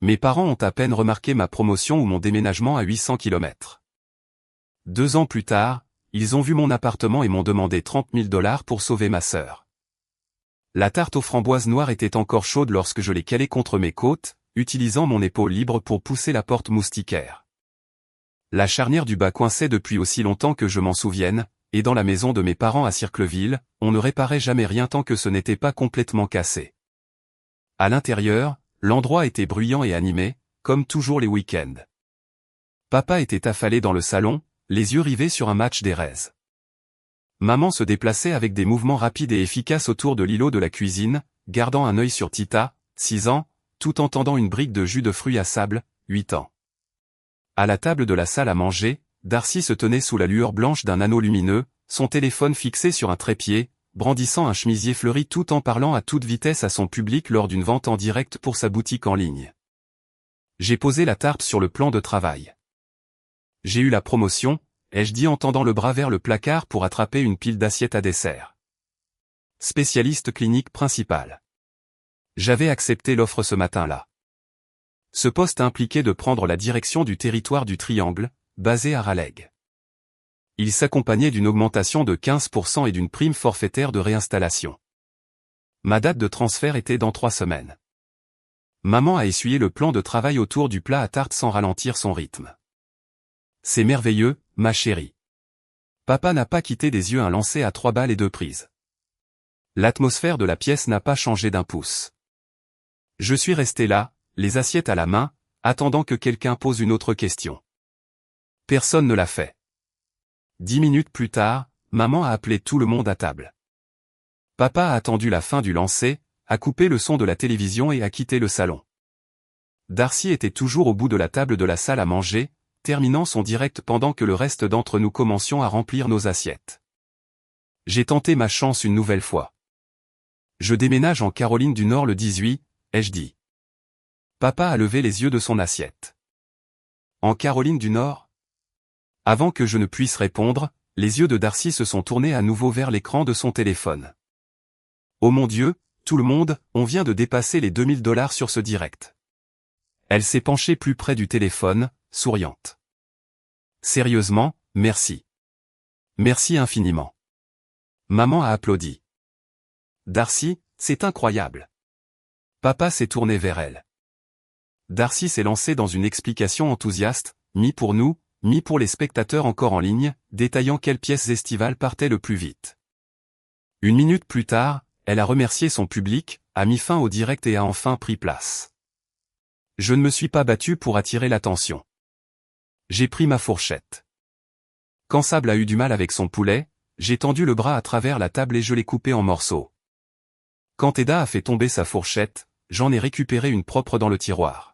Mes parents ont à peine remarqué ma promotion ou mon déménagement à 800 km. 2 ans plus tard, ils ont vu mon appartement et m'ont demandé 30 000 $ pour sauver ma sœur. La tarte aux framboises noires était encore chaude lorsque je l'ai calée contre mes côtes, utilisant mon épaule libre pour pousser la porte moustiquaire. La charnière du bas coinçait depuis aussi longtemps que je m'en souvienne, et dans la maison de mes parents à Circleville, on ne réparait jamais rien tant que ce n'était pas complètement cassé. À l'intérieur, l'endroit était bruyant et animé, comme toujours les week-ends. Papa était affalé dans le salon, les yeux rivés sur un match des Rays. Maman se déplaçait avec des mouvements rapides et efficaces autour de l'îlot de la cuisine, gardant un œil sur Tita, 6 ans, tout en tendant une brique de jus de fruits à sable, 8 ans. À la table de la salle à manger, Darcy se tenait sous la lueur blanche d'un anneau lumineux, son téléphone fixé sur un trépied, brandissant un chemisier fleuri tout en parlant à toute vitesse à son public lors d'une vente en direct pour sa boutique en ligne. J'ai posé la tarte sur le plan de travail. J'ai eu la promotion, ai-je dit en tendant le bras vers le placard pour attraper une pile d'assiettes à dessert. Spécialiste clinique principal. J'avais accepté l'offre ce matin-là. Ce poste impliquait de prendre la direction du territoire du Triangle, basé à Raleigh. Il s'accompagnait d'une augmentation de 15% et d'une prime forfaitaire de réinstallation. Ma date de transfert était dans 3 semaines. Maman a essuyé le plan de travail autour du plat à tarte sans ralentir son rythme. C'est merveilleux, ma chérie. Papa n'a pas quitté des yeux un lancer à 3 balles et 2 prises. L'atmosphère de la pièce n'a pas changé d'un pouce. Je suis resté là, les assiettes à la main, attendant que quelqu'un pose une autre question. Personne ne l'a fait. 10 minutes plus tard, maman a appelé tout le monde à table. Papa a attendu la fin du lancer, a coupé le son de la télévision et a quitté le salon. Darcy était toujours au bout de la table de la salle à manger, terminant son direct pendant que le reste d'entre nous commencions à remplir nos assiettes. J'ai tenté ma chance une nouvelle fois. Je déménage en Caroline du Nord le 18, ai-je dit. Papa a levé les yeux de son assiette. En Caroline du Nord ? Avant que je ne puisse répondre, les yeux de Darcy se sont tournés à nouveau vers l'écran de son téléphone. Oh mon Dieu, tout le monde, on vient de dépasser les 2 000 $ sur ce direct. Elle s'est penchée plus près du téléphone, souriante. Sérieusement, merci. Merci infiniment. Maman a applaudi. Darcy, c'est incroyable. Papa s'est tourné vers elle. Darcy s'est lancée dans une explication enthousiaste, mi pour nous, mi pour les spectateurs encore en ligne, détaillant quelles pièces estivales partaient le plus vite. 1 minute plus tard, elle a remercié son public, a mis fin au direct et a enfin pris place. Je ne me suis pas battu pour attirer l'attention. J'ai pris ma fourchette. Quand Sable a eu du mal avec son poulet, j'ai tendu le bras à travers la table et je l'ai coupé en morceaux. Quand Eda a fait tomber sa fourchette, j'en ai récupéré une propre dans le tiroir.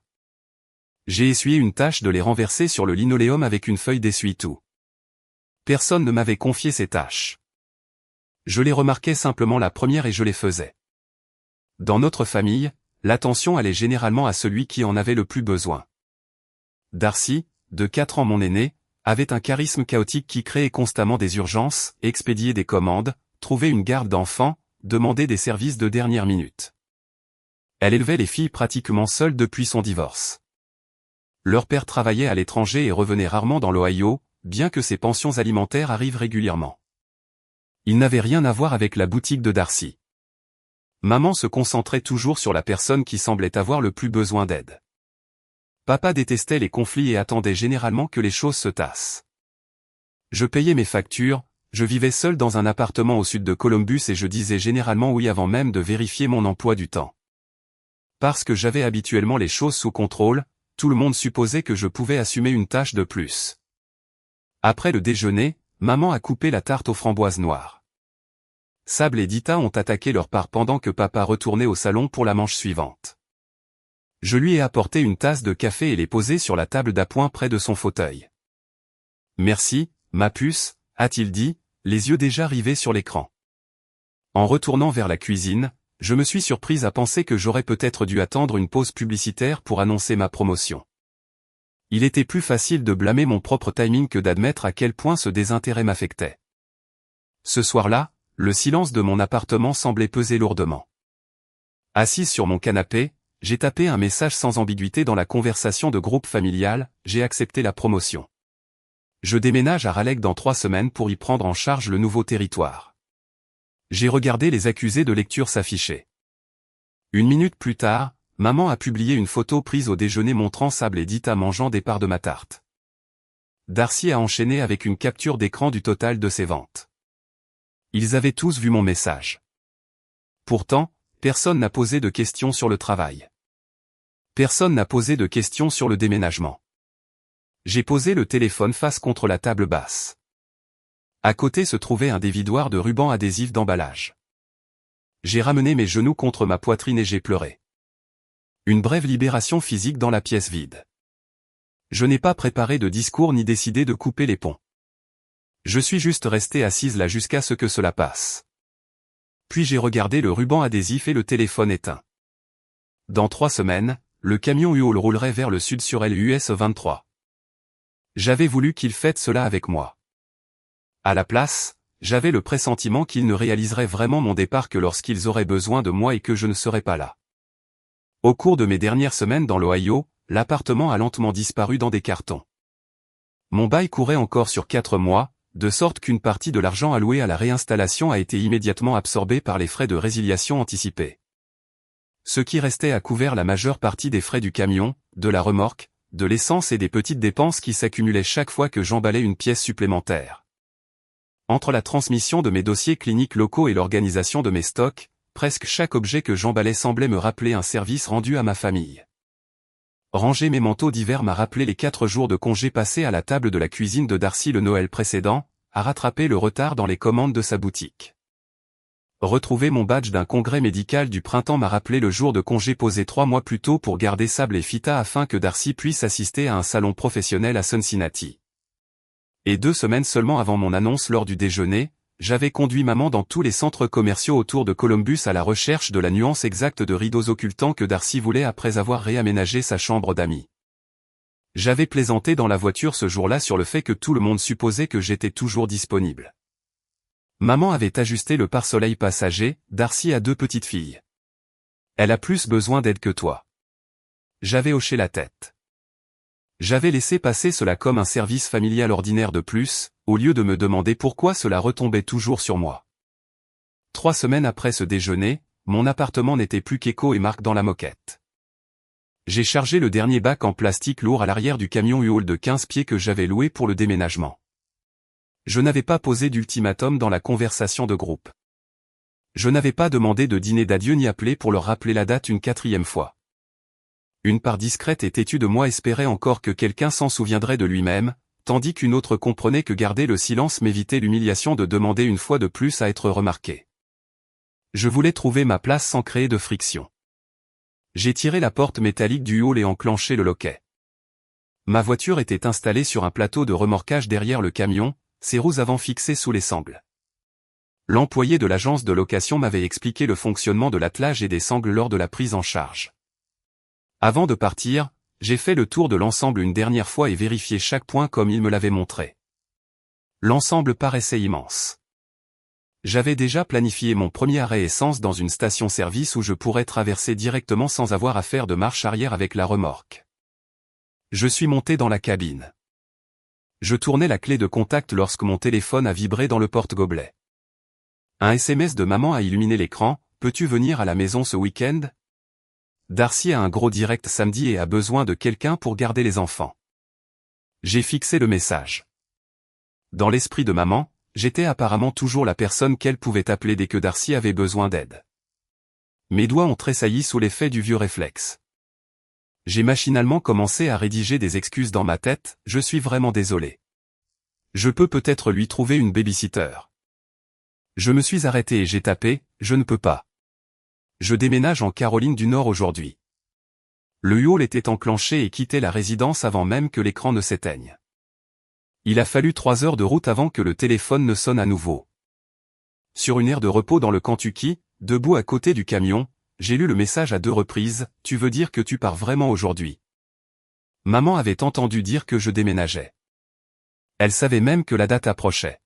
J'ai essuyé une tache de lait renversée sur le linoléum avec une feuille d'essuie-tout. Personne ne m'avait confié ces tâches. Je les remarquais simplement la première et je les faisais. Dans notre famille, l'attention allait généralement à celui qui en avait le plus besoin. Darcy, de 4 ans mon aîné, avait un charisme chaotique qui créait constamment des urgences, expédiait des commandes, trouvait une garde d'enfants, demandait des services de dernière minute. Elle élevait les filles pratiquement seule depuis son divorce. Leur père travaillait à l'étranger et revenait rarement dans l'Ohio, bien que ses pensions alimentaires arrivent régulièrement. Il n'avait rien à voir avec la boutique de Darcy. Maman se concentrait toujours sur la personne qui semblait avoir le plus besoin d'aide. Papa détestait les conflits et attendait généralement que les choses se tassent. Je payais mes factures, je vivais seul dans un appartement au sud de Columbus et je disais généralement oui avant même de vérifier mon emploi du temps. Parce que j'avais habituellement les choses sous contrôle, tout le monde supposait que je pouvais assumer une tâche de plus. Après le déjeuner, maman a coupé la tarte aux framboises noires. Sable et Dita ont attaqué leur part pendant que papa retournait au salon pour la manche suivante. Je lui ai apporté une tasse de café et l'ai posée sur la table d'appoint près de son fauteuil. Merci, ma puce, a-t-il dit, les yeux déjà rivés sur l'écran. En retournant vers la cuisine, je me suis surprise à penser que j'aurais peut-être dû attendre une pause publicitaire pour annoncer ma promotion. Il était plus facile de blâmer mon propre timing que d'admettre à quel point ce désintérêt m'affectait. Ce soir-là, le silence de mon appartement semblait peser lourdement. Assise sur mon canapé, j'ai tapé un message sans ambiguïté dans la conversation de groupe familial, j'ai accepté la promotion. Je déménage à Raleigh dans 3 semaines pour y prendre en charge le nouveau territoire. J'ai regardé les accusés de lecture s'afficher. 1 minute plus tard, maman a publié une photo prise au déjeuner montrant Sable et Dita mangeant des parts de ma tarte. Darcy a enchaîné avec une capture d'écran du total de ses ventes. Ils avaient tous vu mon message. Pourtant, personne n'a posé de questions sur le travail. Personne n'a posé de questions sur le déménagement. J'ai posé le téléphone face contre la table basse. À côté se trouvait un dévidoir de ruban adhésif d'emballage. J'ai ramené mes genoux contre ma poitrine et j'ai pleuré. Une brève libération physique dans la pièce vide. Je n'ai pas préparé de discours ni décidé de couper les ponts. Je suis juste restée assise là jusqu'à ce que cela passe. Puis j'ai regardé le ruban adhésif et le téléphone éteint. Dans 3 semaines, le camion U-Haul roulerait vers le sud sur l'US 23. J'avais voulu qu'ils fêtent cela avec moi. À la place, j'avais le pressentiment qu'ils ne réaliseraient vraiment mon départ que lorsqu'ils auraient besoin de moi et que je ne serais pas là. Au cours de mes dernières semaines dans l'Ohio, l'appartement a lentement disparu dans des cartons. Mon bail courait encore sur 4 mois, de sorte qu'une partie de l'argent alloué à la réinstallation a été immédiatement absorbée par les frais de résiliation anticipés. Ce qui restait a couvert la majeure partie des frais du camion, de la remorque, de l'essence et des petites dépenses qui s'accumulaient chaque fois que j'emballais une pièce supplémentaire. Entre la transmission de mes dossiers cliniques locaux et l'organisation de mes stocks, presque chaque objet que j'emballais semblait me rappeler un service rendu à ma famille. Ranger mes manteaux d'hiver m'a rappelé les 4 jours de congé passés à la table de la cuisine de Darcy le Noël précédent, à rattraper le retard dans les commandes de sa boutique. Retrouver mon badge d'un congrès médical du printemps m'a rappelé le jour de congé posé 3 mois plus tôt pour garder Sable et Fita afin que Darcy puisse assister à un salon professionnel à Cincinnati. Et 2 semaines seulement avant mon annonce lors du déjeuner, j'avais conduit maman dans tous les centres commerciaux autour de Columbus à la recherche de la nuance exacte de rideaux occultants que Darcy voulait après avoir réaménagé sa chambre d'amis. J'avais plaisanté dans la voiture ce jour-là sur le fait que tout le monde supposait que j'étais toujours disponible. Maman avait ajusté le pare-soleil passager, Darcy a 2 petites filles. Elle a plus besoin d'aide que toi. J'avais hoché la tête. J'avais laissé passer cela comme un service familial ordinaire de plus, au lieu de me demander pourquoi cela retombait toujours sur moi. 3 semaines après ce déjeuner, mon appartement n'était plus qu'écho et marque dans la moquette. J'ai chargé le dernier bac en plastique lourd à l'arrière du camion U-Haul de 15 pieds que j'avais loué pour le déménagement. Je n'avais pas posé d'ultimatum dans la conversation de groupe. Je n'avais pas demandé de dîner d'adieu ni appelé pour leur rappeler la date une 4e fois. Une part discrète et têtue de moi espérait encore que quelqu'un s'en souviendrait de lui-même, tandis qu'une autre comprenait que garder le silence m'évitait l'humiliation de demander une fois de plus à être remarqué. Je voulais trouver ma place sans créer de friction. J'ai tiré la porte métallique du U-Haul et enclenché le loquet. Ma voiture était installée sur un plateau de remorquage derrière le camion, ses roues avant fixées sous les sangles. L'employé de l'agence de location m'avait expliqué le fonctionnement de l'attelage et des sangles lors de la prise en charge. Avant de partir, j'ai fait le tour de l'ensemble une dernière fois et vérifié chaque point comme il me l'avait montré. L'ensemble paraissait immense. J'avais déjà planifié mon premier arrêt essence dans une station-service où je pourrais traverser directement sans avoir à faire de marche arrière avec la remorque. Je suis monté dans la cabine. Je tournais la clé de contact lorsque mon téléphone a vibré dans le porte-gobelet. Un SMS de maman a illuminé l'écran, « Peux-tu venir à la maison ce week-end » Darcy a un gros direct samedi et a besoin de quelqu'un pour garder les enfants. J'ai fixé le message. Dans l'esprit de maman, j'étais apparemment toujours la personne qu'elle pouvait appeler dès que Darcy avait besoin d'aide. Mes doigts ont tressailli sous l'effet du vieux réflexe. J'ai machinalement commencé à rédiger des excuses dans ma tête, je suis vraiment désolé. Je peux peut-être lui trouver une babysitter. Je me suis arrêté et j'ai tapé, je ne peux pas. Je déménage en Caroline du Nord aujourd'hui. Le U-Haul était enclenché et quittait la résidence avant même que l'écran ne s'éteigne. Il a fallu 3 heures de route avant que le téléphone ne sonne à nouveau. Sur une aire de repos dans le Kentucky, debout à côté du camion, j'ai lu le message à 2 reprises, « Tu veux dire que tu pars vraiment aujourd'hui ?» Maman avait entendu dire que je déménageais. Elle savait même que la date approchait.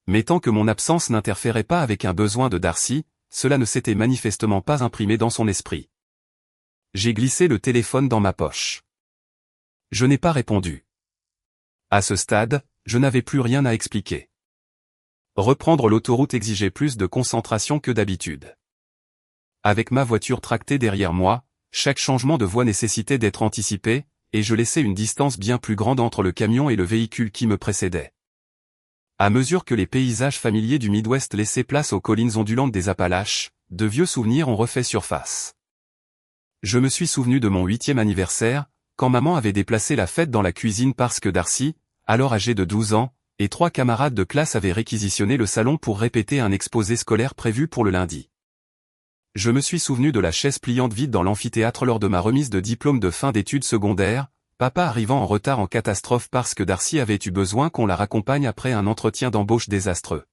Mais tant que mon absence n'interférait pas avec un besoin de Darcy, cela ne s'était manifestement pas imprimé dans son esprit. J'ai glissé le téléphone dans ma poche. Je n'ai pas répondu. À ce stade, je n'avais plus rien à expliquer. Reprendre l'autoroute exigeait plus de concentration que d'habitude. Avec ma voiture tractée derrière moi, chaque changement de voie nécessitait d'être anticipé, et je laissais une distance bien plus grande entre le camion et le véhicule qui me précédait. À mesure que les paysages familiers du Midwest laissaient place aux collines ondulantes des Appalaches, de vieux souvenirs ont refait surface. Je me suis souvenu de mon 8e anniversaire, quand maman avait déplacé la fête dans la cuisine parce que Darcy, alors âgé de 12 ans, et 3 camarades de classe avaient réquisitionné le salon pour répéter un exposé scolaire prévu pour le lundi. Je me suis souvenu de la chaise pliante vide dans l'amphithéâtre lors de ma remise de diplôme de fin d'études secondaires, papa arrivant en retard en catastrophe parce que Darcy avait eu besoin qu'on la raccompagne après un entretien d'embauche désastreux.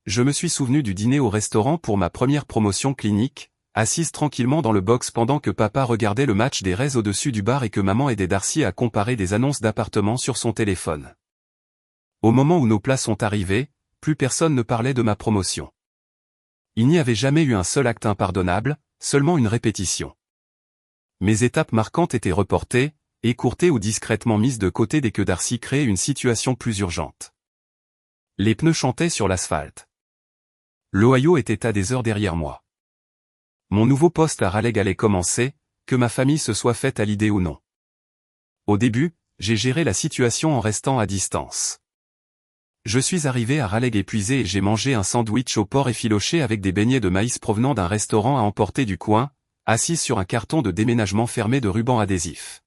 Je me suis souvenu du dîner au restaurant pour ma première promotion clinique, assise tranquillement dans le box pendant que papa regardait le match des Rays au-dessus du bar et que maman aidait Darcy à comparer des annonces d'appartements sur son téléphone. Au moment où nos places sont arrivées, plus personne ne parlait de ma promotion. Il n'y avait jamais eu un seul acte impardonnable, seulement une répétition. Mes étapes marquantes étaient reportées, écourtées ou discrètement mises de côté dès que Darcy créait une situation plus urgente. Les pneus chantaient sur l'asphalte. L'Ohio était à des heures derrière moi. Mon nouveau poste à Raleigh allait commencer, que ma famille se soit faite à l'idée ou non. Au début, j'ai géré la situation en restant à distance. Je suis arrivé à Raleigh épuisé et j'ai mangé un sandwich au porc effiloché avec des beignets de maïs provenant d'un restaurant à emporter du coin, assis sur un carton de déménagement fermé de ruban adhésif.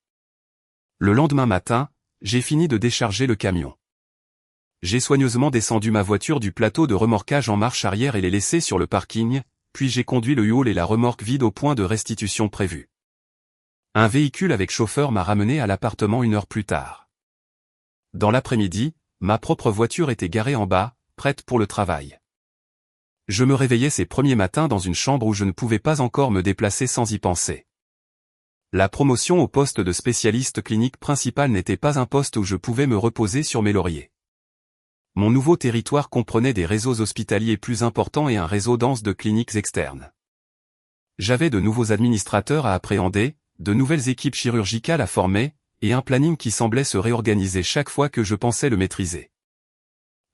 Le lendemain matin, j'ai fini de décharger le camion. J'ai soigneusement descendu ma voiture du plateau de remorquage en marche arrière et l'ai laissée sur le parking, puis j'ai conduit le U-Haul et la remorque vide au point de restitution prévu. Un véhicule avec chauffeur m'a ramené à l'appartement 1 heure plus tard. Dans l'après-midi, ma propre voiture était garée en bas, prête pour le travail. Je me réveillais ces premiers matins dans une chambre où je ne pouvais pas encore me déplacer sans y penser. La promotion au poste de spécialiste clinique principal n'était pas un poste où je pouvais me reposer sur mes lauriers. Mon nouveau territoire comprenait des réseaux hospitaliers plus importants et un réseau dense de cliniques externes. J'avais de nouveaux administrateurs à appréhender, de nouvelles équipes chirurgicales à former, et un planning qui semblait se réorganiser chaque fois que je pensais le maîtriser.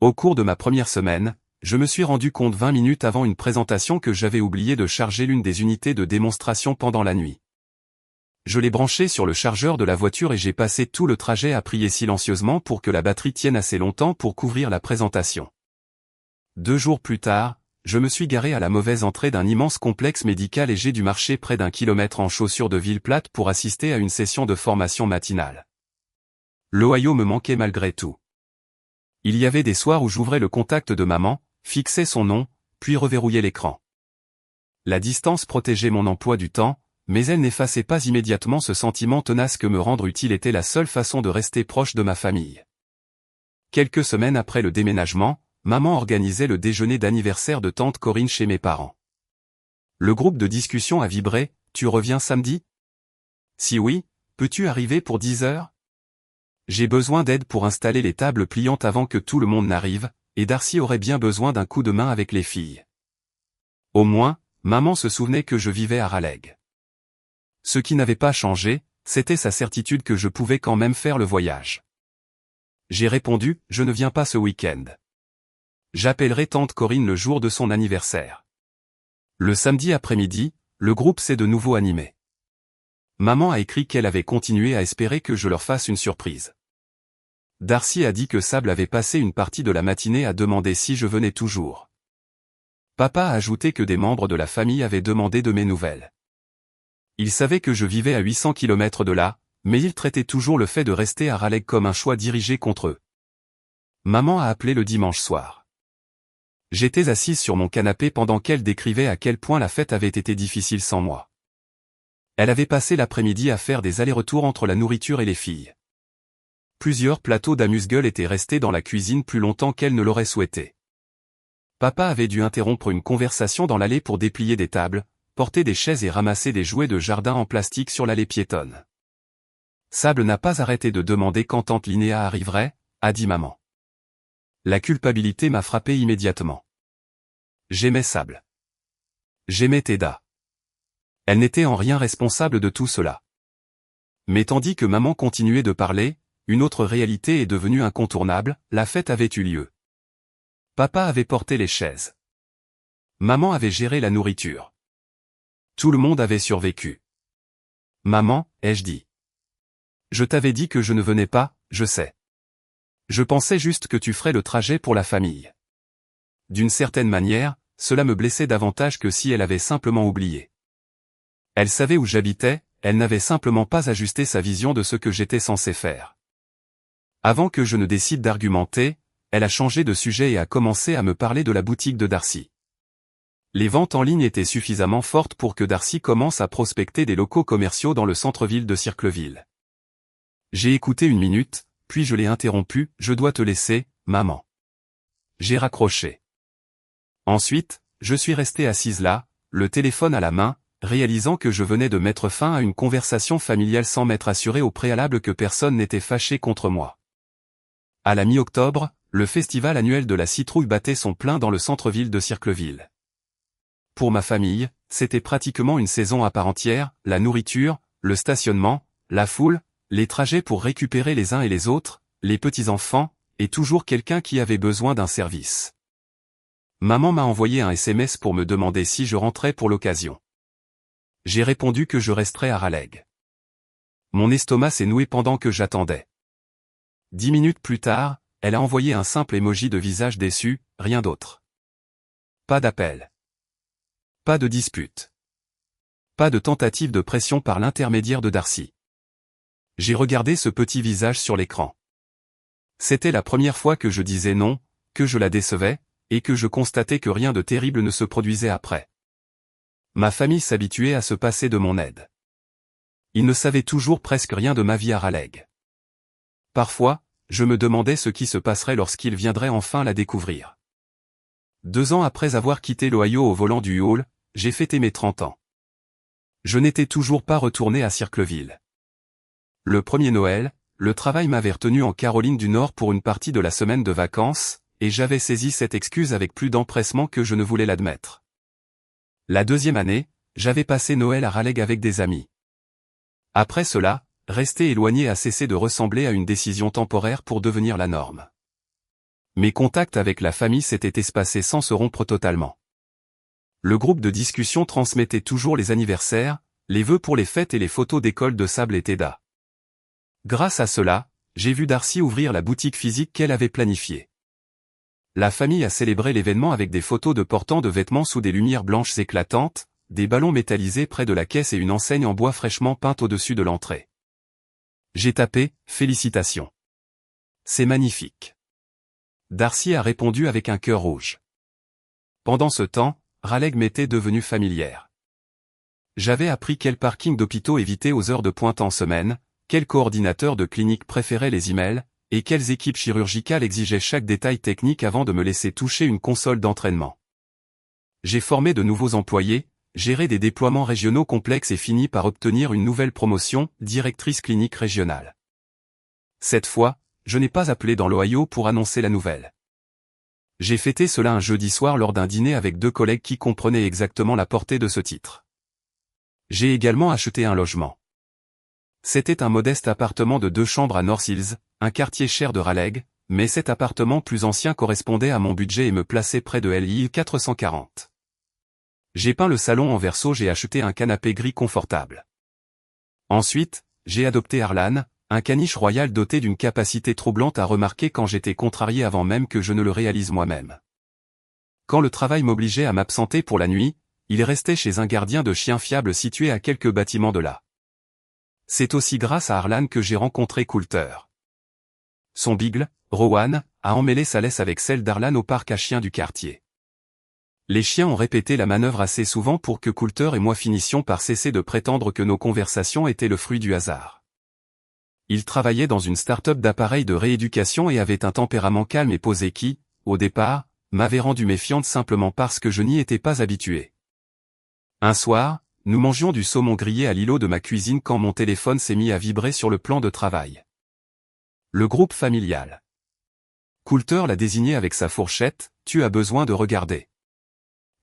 Au cours de ma première semaine, je me suis rendu compte 20 minutes avant une présentation que j'avais oublié de charger l'une des unités de démonstration pendant la nuit. Je l'ai branché sur le chargeur de la voiture et j'ai passé tout le trajet à prier silencieusement pour que la batterie tienne assez longtemps pour couvrir la présentation. 2 jours plus tard, je me suis garé à la mauvaise entrée d'un immense complexe médical et j'ai dû marcher près d'1 kilomètre en chaussures de ville plate pour assister à une session de formation matinale. L'Ohio me manquait malgré tout. Il y avait des soirs où j'ouvrais le contact de maman, fixais son nom, puis reverrouillais l'écran. La distance protégeait mon emploi du temps, mais elle n'effaçait pas immédiatement ce sentiment tenace que me rendre utile était la seule façon de rester proche de ma famille. Quelques semaines après le déménagement, maman organisait le déjeuner d'anniversaire de tante Corinne chez mes parents. Le groupe de discussion a vibré, « Tu reviens samedi ? Si oui, peux-tu arriver pour 10 heures ? J'ai besoin d'aide pour installer les tables pliantes avant que tout le monde n'arrive, et Darcy aurait bien besoin d'un coup de main avec les filles. » Au moins, maman se souvenait que je vivais à Raleigh. Ce qui n'avait pas changé, c'était sa certitude que je pouvais quand même faire le voyage. J'ai répondu, « Je ne viens pas ce week-end. J'appellerai tante Corinne le jour de son anniversaire. » Le samedi après-midi, le groupe s'est de nouveau animé. Maman a écrit qu'elle avait continué à espérer que je leur fasse une surprise. Darcy a dit que Sable avait passé une partie de la matinée à demander si je venais toujours. Papa a ajouté que des membres de la famille avaient demandé de mes nouvelles. Il savait que je vivais à 800 km de là, mais il traitait toujours le fait de rester à Raleigh comme un choix dirigé contre eux. Maman a appelé le dimanche soir. J'étais assise sur mon canapé pendant qu'elle décrivait à quel point la fête avait été difficile sans moi. Elle avait passé l'après-midi à faire des allers-retours entre la nourriture et les filles. Plusieurs plateaux d'amuse-gueule étaient restés dans la cuisine plus longtemps qu'elle ne l'aurait souhaité. Papa avait dû interrompre une conversation dans l'allée pour déplier des tables, porter des chaises et ramasser des jouets de jardin en plastique sur l'allée piétonne. Sable n'a pas arrêté de demander quand tante Linéa arriverait, a dit maman. La culpabilité m'a frappé immédiatement. J'aimais Sable. J'aimais Teda. Elle n'était en rien responsable de tout cela. Mais tandis que maman continuait de parler, une autre réalité est devenue incontournable, la fête avait eu lieu. Papa avait porté les chaises. Maman avait géré la nourriture. Tout le monde avait survécu. Maman, ai-je dit. Je t'avais dit que je ne venais pas, je sais. Je pensais juste que tu ferais le trajet pour la famille. D'une certaine manière, cela me blessait davantage que si elle avait simplement oublié. Elle savait où j'habitais, elle n'avait simplement pas ajusté sa vision de ce que j'étais censé faire. Avant que je ne décide d'argumenter, elle a changé de sujet et a commencé à me parler de la boutique de Darcy. Les ventes en ligne étaient suffisamment fortes pour que Darcy commence à prospecter des locaux commerciaux dans le centre-ville de Circleville. J'ai écouté une minute, puis je l'ai interrompu, je dois te laisser, maman. J'ai raccroché. Ensuite, je suis resté assise là, le téléphone à la main, réalisant que je venais de mettre fin à une conversation familiale sans m'être assuré au préalable que personne n'était fâché contre moi. À la mi-octobre, le festival annuel de la citrouille battait son plein dans le centre-ville de Circleville. Pour ma famille, c'était pratiquement une saison à part entière, la nourriture, le stationnement, la foule, les trajets pour récupérer les uns et les autres, les petits-enfants, et toujours quelqu'un qui avait besoin d'un service. Maman m'a envoyé un SMS pour me demander si je rentrais pour l'occasion. J'ai répondu que je resterais à Raleigh. Mon estomac s'est noué pendant que j'attendais. 10 minutes plus tard, elle a envoyé un simple emoji de visage déçu, rien d'autre. Pas d'appel. Pas de dispute. Pas de tentative de pression par l'intermédiaire de Darcy. J'ai regardé ce petit visage sur l'écran. C'était la première fois que je disais non, que je la décevais, et que je constatais que rien de terrible ne se produisait après. Ma famille s'habituait à se passer de mon aide. Ils ne savaient toujours presque rien de ma vie à Raleigh. Parfois, je me demandais ce qui se passerait lorsqu'ils viendraient enfin la découvrir. 2 ans après avoir quitté l'Ohio au volant du U-Haul, j'ai fêté mes 30 ans. Je n'étais toujours pas retourné à Circleville. Le premier Noël, le travail m'avait retenu en Caroline du Nord pour une partie de la semaine de vacances, et j'avais saisi cette excuse avec plus d'empressement que je ne voulais l'admettre. La deuxième année, j'avais passé Noël à Raleigh avec des amis. Après cela, rester éloigné a cessé de ressembler à une décision temporaire pour devenir la norme. Mes contacts avec la famille s'étaient espacés sans se rompre totalement. Le groupe de discussion transmettait toujours les anniversaires, les vœux pour les fêtes et les photos d'école de Sable et Teda. Grâce à cela, j'ai vu Darcy ouvrir la boutique physique qu'elle avait planifiée. La famille a célébré l'événement avec des photos de portants de vêtements sous des lumières blanches éclatantes, des ballons métallisés près de la caisse et une enseigne en bois fraîchement peinte au-dessus de l'entrée. J'ai tapé « Félicitations. C'est magnifique ». Darcy a répondu avec un cœur rouge. Pendant ce temps, Raleigh m'était devenue familière. J'avais appris quel parking d'hôpitaux éviter aux heures de pointe en semaine, quels coordinateurs de clinique préféraient les emails, et quelles équipes chirurgicales exigeaient chaque détail technique avant de me laisser toucher une console d'entraînement. J'ai formé de nouveaux employés, géré des déploiements régionaux complexes et fini par obtenir une nouvelle promotion, directrice clinique régionale. Cette fois, je n'ai pas appelé dans l'Ohio pour annoncer la nouvelle. J'ai fêté cela un jeudi soir lors d'un dîner avec 2 collègues qui comprenaient exactement la portée de ce titre. J'ai également acheté un logement. C'était un modeste appartement de 2 chambres à North Hills, un quartier cher de Raleigh, mais cet appartement plus ancien correspondait à mon budget et me plaçait près de l'IL 440. J'ai peint le salon en vert sauge et acheté un canapé gris confortable. Ensuite, j'ai adopté Arlan, un caniche royal doté d'une capacité troublante à remarquer quand j'étais contrarié avant même que je ne le réalise moi-même. Quand le travail m'obligeait à m'absenter pour la nuit, il restait chez un gardien de chien fiable situé à quelques bâtiments de là. C'est aussi grâce à Arlan que j'ai rencontré Coulter. Son beagle, Rowan, a emmêlé sa laisse avec celle d'Arlan au parc à chiens du quartier. Les chiens ont répété la manœuvre assez souvent pour que Coulter et moi finissions par cesser de prétendre que nos conversations étaient le fruit du hasard. Il travaillait dans une start-up d'appareils de rééducation et avait un tempérament calme et posé qui, au départ, m'avait rendu méfiante simplement parce que je n'y étais pas habitué. Un soir, nous mangions du saumon grillé à l'îlot de ma cuisine quand mon téléphone s'est mis à vibrer sur le plan de travail. Le groupe familial. Coulter l'a désigné avec sa fourchette, « Tu as besoin de regarder ».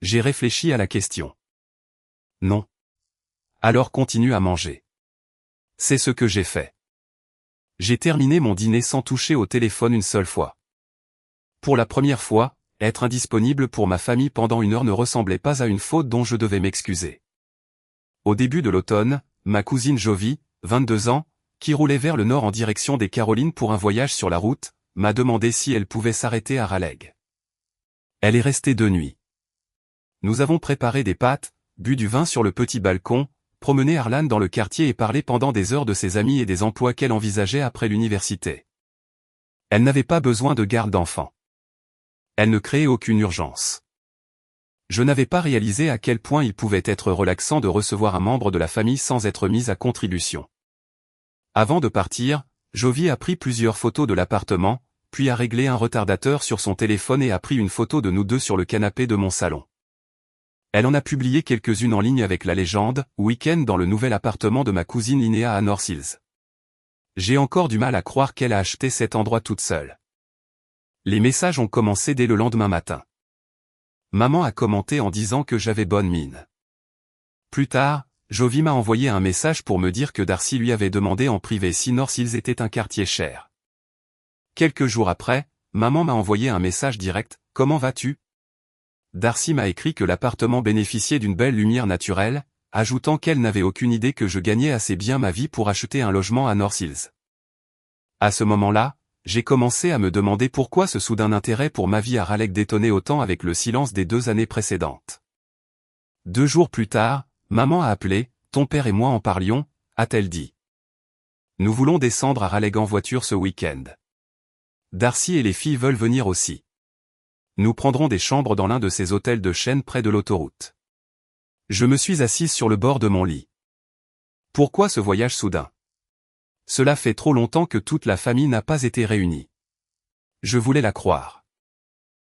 J'ai réfléchi à la question. Non. Alors continue à manger. C'est ce que j'ai fait. J'ai terminé mon dîner sans toucher au téléphone une seule fois. Pour la première fois, être indisponible pour ma famille pendant 1 heure ne ressemblait pas à une faute dont je devais m'excuser. Au début de l'automne, ma cousine Jovi, 22 ans, qui roulait vers le nord en direction des Carolines pour un voyage sur la route, m'a demandé si elle pouvait s'arrêter à Raleigh. Elle est restée 2 nuits. Nous avons préparé des pâtes, bu du vin sur le petit balcon, promené Arlan dans le quartier et parlé pendant des heures de ses amis et des emplois qu'elle envisageait après l'université. Elle n'avait pas besoin de garde d'enfants. Elle ne créait aucune urgence. Je n'avais pas réalisé à quel point il pouvait être relaxant de recevoir un membre de la famille sans être mis à contribution. Avant de partir, Jovi a pris plusieurs photos de l'appartement, puis a réglé un retardateur sur son téléphone et a pris une photo de nous deux sur le canapé de mon salon. Elle en a publié quelques-unes en ligne avec la légende « Week-end dans le nouvel appartement de ma cousine Linnea à North Hills ». J'ai encore du mal à croire qu'elle a acheté cet endroit toute seule. Les messages ont commencé dès le lendemain matin. Maman a commenté en disant que j'avais bonne mine. Plus tard, Jovi m'a envoyé un message pour me dire que Darcy lui avait demandé en privé si North Hills était un quartier cher. Quelques jours après, maman m'a envoyé un message direct « Comment vas-tu » Darcy m'a écrit que l'appartement bénéficiait d'une belle lumière naturelle, ajoutant qu'elle n'avait aucune idée que je gagnais assez bien ma vie pour acheter un logement à North Hills. À ce moment-là, j'ai commencé à me demander pourquoi ce soudain intérêt pour ma vie à Raleigh détonnait autant avec le silence des 2 années précédentes. 2 jours plus tard, maman a appelé, ton père et moi en parlions, a-t-elle dit. Nous voulons descendre à Raleigh en voiture ce week-end. Darcy et les filles veulent venir aussi. Nous prendrons des chambres dans l'un de ces hôtels de chaîne près de l'autoroute. Je me suis assise sur le bord de mon lit. Pourquoi ce voyage soudain? Cela fait trop longtemps que toute la famille n'a pas été réunie. Je voulais la croire.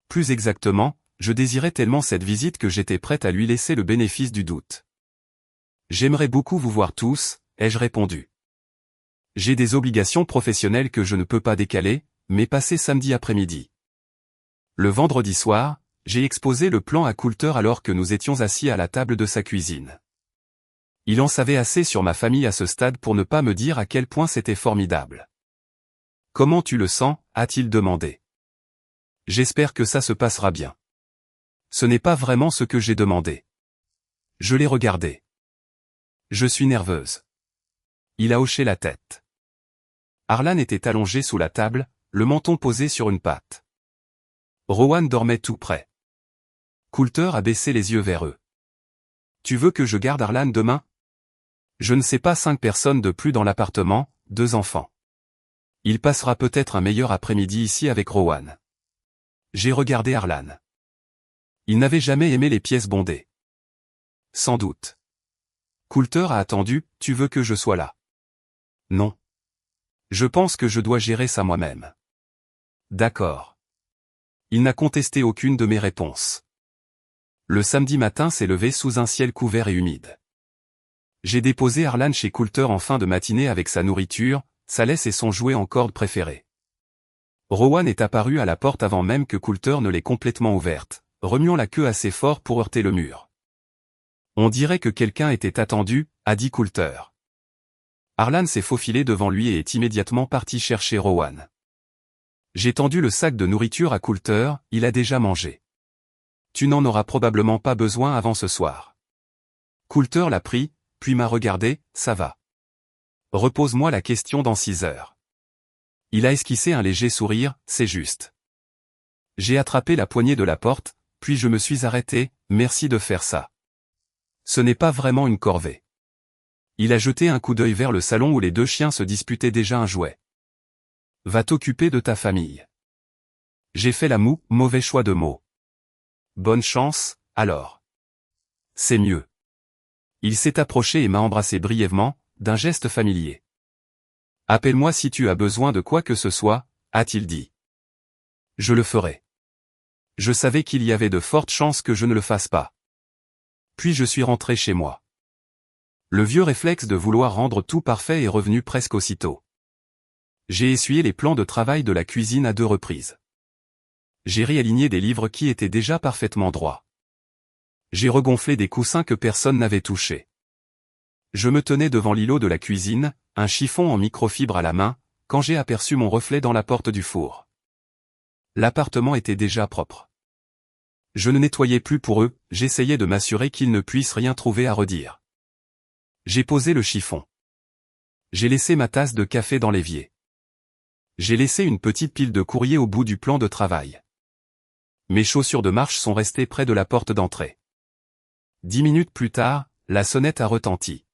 Plus exactement, je désirais tellement cette visite que j'étais prête à lui laisser le bénéfice du doute. J'aimerais beaucoup vous voir tous, ai-je répondu. J'ai des obligations professionnelles que je ne peux pas décaler, mais passer samedi après-midi. Le vendredi soir, j'ai exposé le plan à Coulter alors que nous étions assis à la table de sa cuisine. Il en savait assez sur ma famille à ce stade pour ne pas me dire à quel point c'était formidable. « Comment tu le sens » a-t-il demandé. « J'espère que ça se passera bien. » Ce n'est pas vraiment ce que j'ai demandé. Je l'ai regardé. Je suis nerveuse. Il a hoché la tête. Arlan était allongé sous la table, le menton posé sur une patte. Rowan dormait tout près. Coulter a baissé les yeux vers eux. « Tu veux que je garde Arlan demain ? Je ne sais pas 5 personnes de plus dans l'appartement, 2 enfants. Il passera peut-être un meilleur après-midi ici avec Rowan. » J'ai regardé Arlan. Il n'avait jamais aimé les pièces bondées. Sans doute. Coulter a attendu, « Tu veux que je sois là ? » Non. Je pense que je dois gérer ça moi-même. D'accord. Il n'a contesté aucune de mes réponses. Le samedi matin s'est levé sous un ciel couvert et humide. J'ai déposé Arlan chez Coulter en fin de matinée avec sa nourriture, sa laisse et son jouet en corde préféré. Rowan est apparu à la porte avant même que Coulter ne l'ait complètement ouverte, remuant la queue assez fort pour heurter le mur. On dirait que quelqu'un était attendu, a dit Coulter. Arlan s'est faufilé devant lui et est immédiatement parti chercher Rowan. J'ai tendu le sac de nourriture à Coulter, il a déjà mangé. Tu n'en auras probablement pas besoin avant ce soir. Coulter l'a pris, puis m'a regardé, ça va. Repose-moi la question dans 6 heures. Il a esquissé un léger sourire, c'est juste. J'ai attrapé la poignée de la porte, puis je me suis arrêté, merci de faire ça. Ce n'est pas vraiment une corvée. Il a jeté un coup d'œil vers le salon où les 2 chiens se disputaient déjà un jouet. Va t'occuper de ta famille. J'ai fait la moue, mauvais choix de mots. Bonne chance, alors. C'est mieux. Il s'est approché et m'a embrassé brièvement, d'un geste familier. Appelle-moi si tu as besoin de quoi que ce soit, a-t-il dit. Je le ferai. Je savais qu'il y avait de fortes chances que je ne le fasse pas. Puis je suis rentré chez moi. Le vieux réflexe de vouloir rendre tout parfait est revenu presque aussitôt. J'ai essuyé les plans de travail de la cuisine à 2 reprises. J'ai réaligné des livres qui étaient déjà parfaitement droits. J'ai regonflé des coussins que personne n'avait touchés. Je me tenais devant l'îlot de la cuisine, un chiffon en microfibre à la main, quand j'ai aperçu mon reflet dans la porte du four. L'appartement était déjà propre. Je ne nettoyais plus pour eux, j'essayais de m'assurer qu'ils ne puissent rien trouver à redire. J'ai posé le chiffon. J'ai laissé ma tasse de café dans l'évier. J'ai laissé une petite pile de courrier au bout du plan de travail. Mes chaussures de marche sont restées près de la porte d'entrée. 10 minutes plus tard, la sonnette a retenti.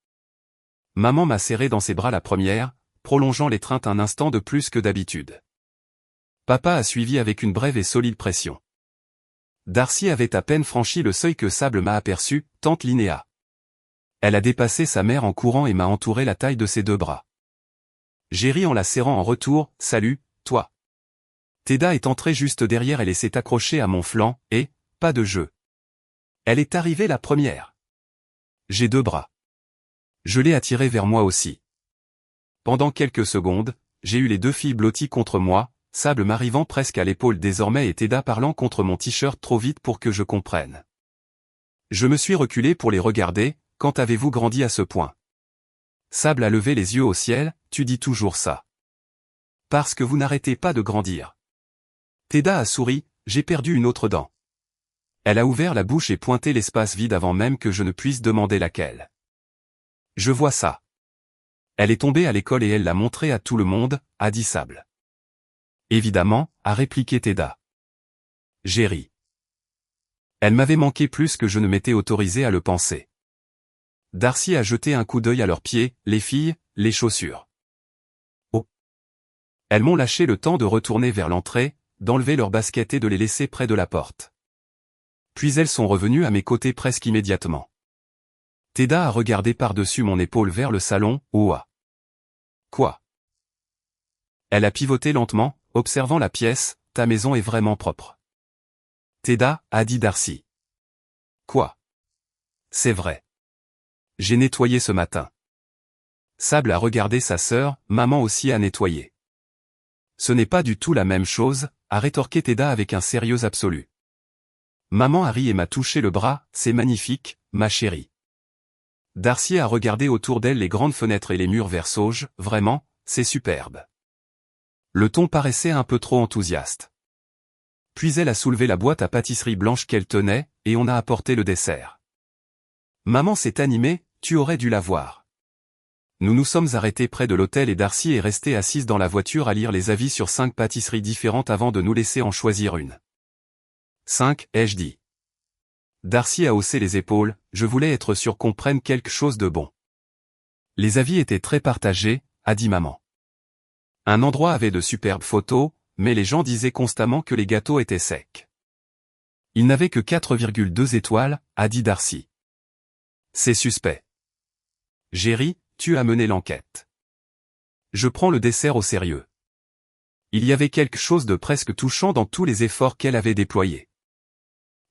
Maman m'a serré dans ses bras la première, prolongeant l'étreinte un instant de plus que d'habitude. Papa a suivi avec une brève et solide pression. Darcy avait à peine franchi le seuil que Sable m'a aperçu, tante Linéa. Elle a dépassé sa mère en courant et m'a entouré la taille de ses deux bras. J'ai ri en la serrant en retour, « Salut, toi !» Teda est entrée juste derrière elle et s'est accrochée à mon flanc, et, pas de jeu. Elle est arrivée la première. J'ai deux bras. Je l'ai attirée vers moi aussi. Pendant quelques secondes, j'ai eu les deux filles blotties contre moi, Sable m'arrivant presque à l'épaule désormais et Teda parlant contre mon t-shirt trop vite pour que je comprenne. Je me suis reculé pour les regarder, « Quand avez-vous grandi à ce point ?» Sable a levé les yeux au ciel, « Tu dis toujours ça. » Parce que vous n'arrêtez pas de grandir. Teda a souri, « J'ai perdu une autre dent. » Elle a ouvert la bouche et pointé l'espace vide avant même que je ne puisse demander laquelle. Je vois ça. Elle est tombée à l'école et elle l'a montré à tout le monde, a dit Sable. Évidemment, a répliqué Teda. J'ai ri. Elle m'avait manqué plus que je ne m'étais autorisé à le penser. Darcy a jeté un coup d'œil à leurs pieds, les filles, les chaussures. Oh. Elles m'ont lâché le temps de retourner vers l'entrée, d'enlever leurs baskets et de les laisser près de la porte. Puis elles sont revenues à mes côtés presque immédiatement. Teda a regardé par-dessus mon épaule vers le salon, ouah. Quoi? Elle a pivoté lentement, observant la pièce, ta maison est vraiment propre. Teda, a dit Darcy. Quoi? C'est vrai. J'ai nettoyé ce matin. Sable a regardé sa sœur, maman aussi a nettoyé. Ce n'est pas du tout la même chose, a rétorqué Teda avec un sérieux absolu. Maman a ri et m'a touché le bras, c'est magnifique, ma chérie. Darcy a regardé autour d'elle les grandes fenêtres et les murs vert sauge, vraiment, c'est superbe. Le ton paraissait un peu trop enthousiaste. Puis elle a soulevé la boîte à pâtisserie blanche qu'elle tenait, et on a apporté le dessert. Maman s'est animée, tu aurais dû la voir. Nous nous sommes arrêtés près de l'hôtel et Darcy est restée assise dans la voiture à lire les avis sur 5 pâtisseries différentes avant de nous laisser en choisir une. 5, ai-je dit. Darcy a haussé les épaules, je voulais être sûr qu'on prenne quelque chose de bon. Les avis étaient très partagés, a dit maman. Un endroit avait de superbes photos, mais les gens disaient constamment que les gâteaux étaient secs. Il n'avait que 4,2 étoiles, a dit Darcy. C'est suspect. J'ai ri, tu as mené l'enquête. Je prends le dessert au sérieux. Il y avait quelque chose de presque touchant dans tous les efforts qu'elle avait déployés.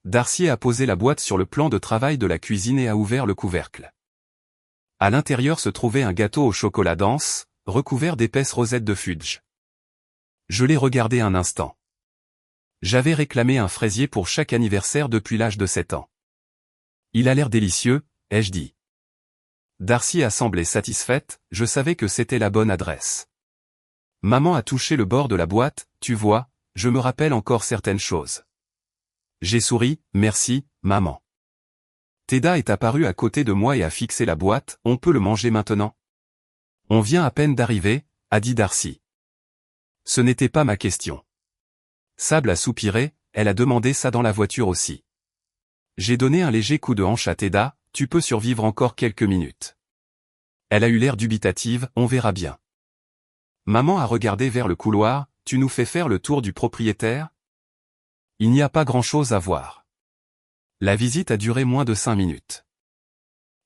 Darcy a posé la boîte sur le plan de travail de la cuisine et a ouvert le couvercle. À l'intérieur se trouvait un gâteau au chocolat dense, recouvert d'épaisses rosettes de fudge. Je l'ai regardé un instant. J'avais réclamé un fraisier pour chaque anniversaire depuis l'âge de 7 ans. Il a l'air délicieux, ai-je dit. Darcy a semblé satisfaite, je savais que c'était la bonne adresse. Maman a touché le bord de la boîte, tu vois, je me rappelle encore certaines choses. J'ai souri, merci, maman. Teda est apparu à côté de moi et a fixé la boîte, on peut le manger maintenant? On vient à peine d'arriver, a dit Darcy. Ce n'était pas ma question. Sable a soupiré, elle a demandé ça dans la voiture aussi. J'ai donné un léger coup de hanche à Teda, tu peux survivre encore quelques minutes. Elle a eu l'air dubitative, on verra bien. Maman a regardé vers le couloir, tu nous fais faire le tour du propriétaire? Il n'y a pas grand-chose à voir. La visite a duré moins de 5 minutes.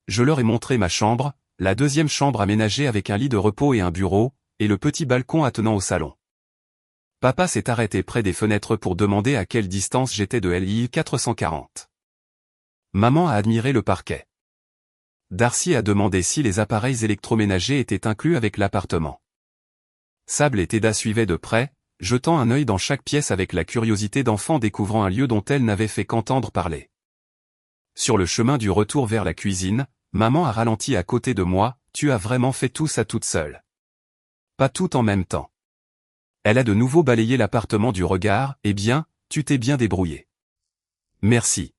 Je leur ai montré ma chambre, la deuxième chambre aménagée avec un lit de repos et un bureau, et le petit balcon attenant au salon. Papa s'est arrêté près des fenêtres pour demander à quelle distance j'étais de LI 440. Maman a admiré le parquet. Darcy a demandé si les appareils électroménagers étaient inclus avec l'appartement. Sable et Teda suivaient de près, jetant un œil dans chaque pièce avec la curiosité d'enfant découvrant un lieu dont elle n'avait fait qu'entendre parler. Sur le chemin du retour vers la cuisine, maman a ralenti à côté de moi, tu as vraiment fait tout ça toute seule. Pas tout en même temps. Elle a de nouveau balayé l'appartement du regard, eh bien, tu t'es bien débrouillé. Merci.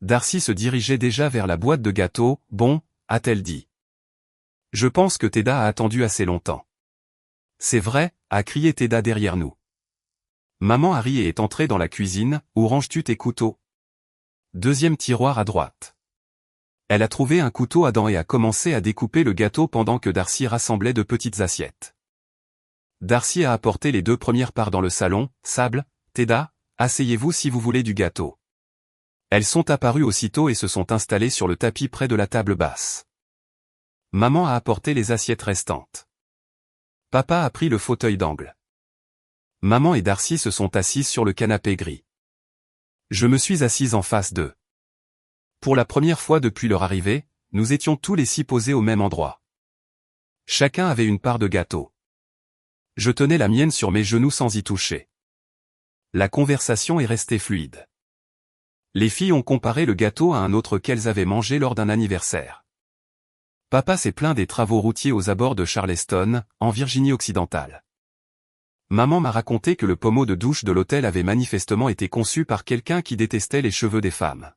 Darcy se dirigeait déjà vers la boîte de gâteaux, bon, a-t-elle dit. Je pense que Teda a attendu assez longtemps. C'est vrai, a crié Teda derrière nous. Maman Harry est entrée dans la cuisine, où ranges-tu tes couteaux? Deuxième tiroir à droite. Elle a trouvé un couteau à dents et a commencé à découper le gâteau pendant que Darcy rassemblait de petites assiettes. Darcy a apporté les 2 premières parts dans le salon, Sable, Teda, asseyez-vous si vous voulez du gâteau. Elles sont apparues aussitôt et se sont installées sur le tapis près de la table basse. Maman a apporté les assiettes restantes. Papa a pris le fauteuil d'angle. Maman et Darcy se sont assises sur le canapé gris. Je me suis assise en face d'eux. Pour la première fois depuis leur arrivée, nous étions tous les 6 posés au même endroit. Chacun avait une part de gâteau. Je tenais la mienne sur mes genoux sans y toucher. La conversation est restée fluide. Les filles ont comparé le gâteau à un autre qu'elles avaient mangé lors d'un anniversaire. Papa s'est plaint des travaux routiers aux abords de Charleston, en Virginie-Occidentale. Maman m'a raconté que le pommeau de douche de l'hôtel avait manifestement été conçu par quelqu'un qui détestait les cheveux des femmes.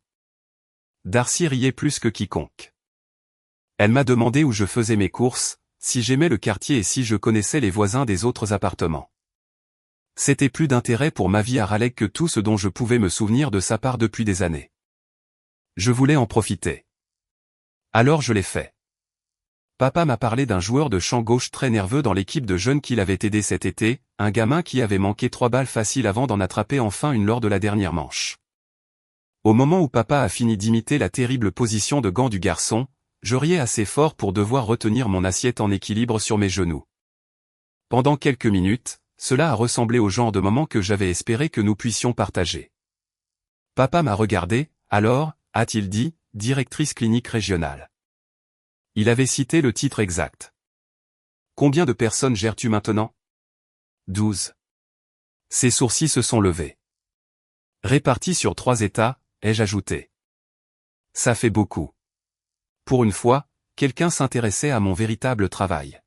Darcy riait plus que quiconque. Elle m'a demandé où je faisais mes courses, si j'aimais le quartier et si je connaissais les voisins des autres appartements. C'était plus d'intérêt pour ma vie à Raleigh que tout ce dont je pouvais me souvenir de sa part depuis des années. Je voulais en profiter. Alors je l'ai fait. Papa m'a parlé d'un joueur de champ gauche très nerveux dans l'équipe de jeunes qu'il avait aidé cet été, un gamin qui avait manqué 3 balles faciles avant d'en attraper enfin une lors de la dernière manche. Au moment où papa a fini d'imiter la terrible position de gant du garçon, je riais assez fort pour devoir retenir mon assiette en équilibre sur mes genoux. Pendant quelques minutes, cela a ressemblé au genre de moment que j'avais espéré que nous puissions partager. Papa m'a regardé, alors, a-t-il dit, directrice clinique régionale. Il avait cité le titre exact. Combien de personnes gères-tu maintenant? 12. Ses sourcils se sont levés. Répartis sur 3 États, ai-je ajouté. Ça fait beaucoup. Pour une fois, quelqu'un s'intéressait à mon véritable travail.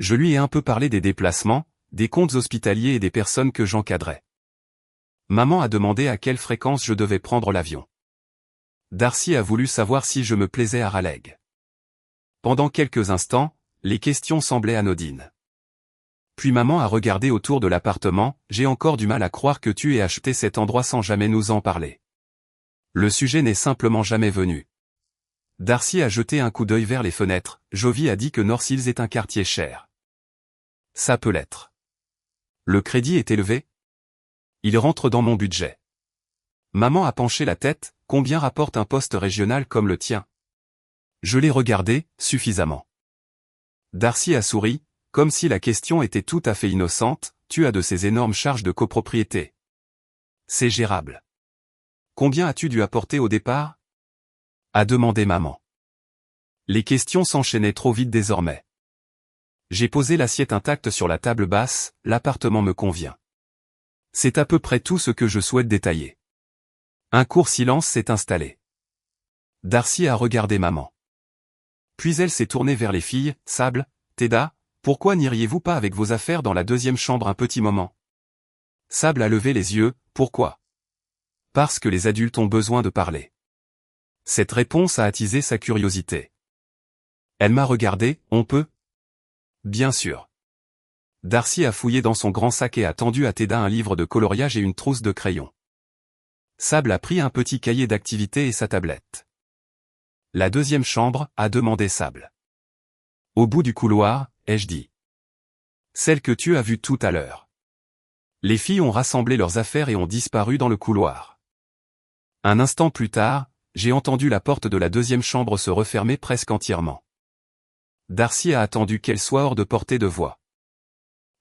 Je lui ai un peu parlé des déplacements, des comptes hospitaliers et des personnes que j'encadrais. Maman a demandé à quelle fréquence je devais prendre l'avion. Darcy a voulu savoir si je me plaisais à Raleigh. Pendant quelques instants, les questions semblaient anodines. Puis maman a regardé autour de l'appartement, j'ai encore du mal à croire que tu aies acheté cet endroit sans jamais nous en parler. Le sujet n'est simplement jamais venu. Darcy a jeté un coup d'œil vers les fenêtres, Jovi a dit que North Hills est un quartier cher. Ça peut l'être. Le crédit est élevé? Il rentre dans mon budget. Maman a penché la tête, combien rapporte un poste régional comme le tien? Je l'ai regardé, suffisamment. Darcy a souri, comme si la question était tout à fait innocente, tu as de ces énormes charges de copropriété. C'est gérable. Combien as-tu dû apporter au départ? A demandé maman. Les questions s'enchaînaient trop vite désormais. J'ai posé l'assiette intacte sur la table basse, l'appartement me convient. C'est à peu près tout ce que je souhaite détailler. Un court silence s'est installé. Darcy a regardé maman. Puis elle s'est tournée vers les filles, Sable, Teda, pourquoi n'iriez-vous pas avec vos affaires dans la 2e chambre un petit moment? Sable a levé les yeux, pourquoi? Parce que les adultes ont besoin de parler. Cette réponse a attisé sa curiosité. Elle m'a regardé, on peut? Bien sûr. Darcy a fouillé dans son grand sac et a tendu à Teda un livre de coloriage et une trousse de crayons. Sable a pris un petit cahier d'activité et sa tablette. La 2e chambre, a demandé Sable. Au bout du couloir, ai-je dit. Celle que tu as vue tout à l'heure. Les filles ont rassemblé leurs affaires et ont disparu dans le couloir. Un instant plus tard, j'ai entendu la porte de la 2e chambre se refermer presque entièrement. Darcy a attendu qu'elle soit hors de portée de voix.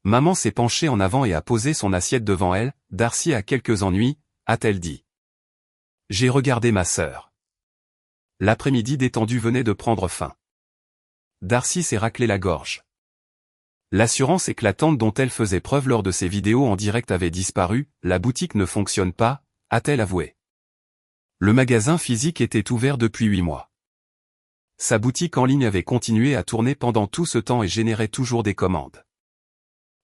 Maman s'est penchée en avant et a posé son assiette devant elle, Darcy a quelques ennuis, a-t-elle dit. J'ai regardé ma sœur. L'après-midi détendu venait de prendre fin. Darcy s'est raclé la gorge. L'assurance éclatante dont elle faisait preuve lors de ses vidéos en direct avait disparu, la boutique ne fonctionne pas, a-t-elle avoué. Le magasin physique était ouvert depuis 8 mois. Sa boutique en ligne avait continué à tourner pendant tout ce temps et générait toujours des commandes.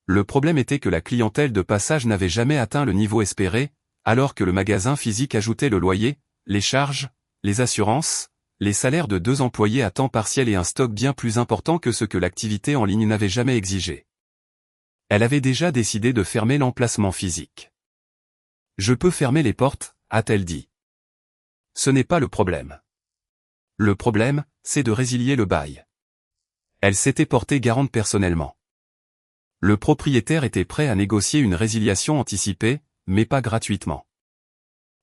Le problème était que la clientèle de passage n'avait jamais atteint le niveau espéré, alors que le magasin physique ajoutait le loyer, les charges, les assurances, les salaires de 2 employés à temps partiel et un stock bien plus important que ce que l'activité en ligne n'avait jamais exigé. Elle avait déjà décidé de fermer l'emplacement physique. « Je peux fermer les portes », a-t-elle dit. Ce n'est pas le problème. Le problème, c'est de résilier le bail. Elle s'était portée garante personnellement. Le propriétaire était prêt à négocier une résiliation anticipée, mais pas gratuitement.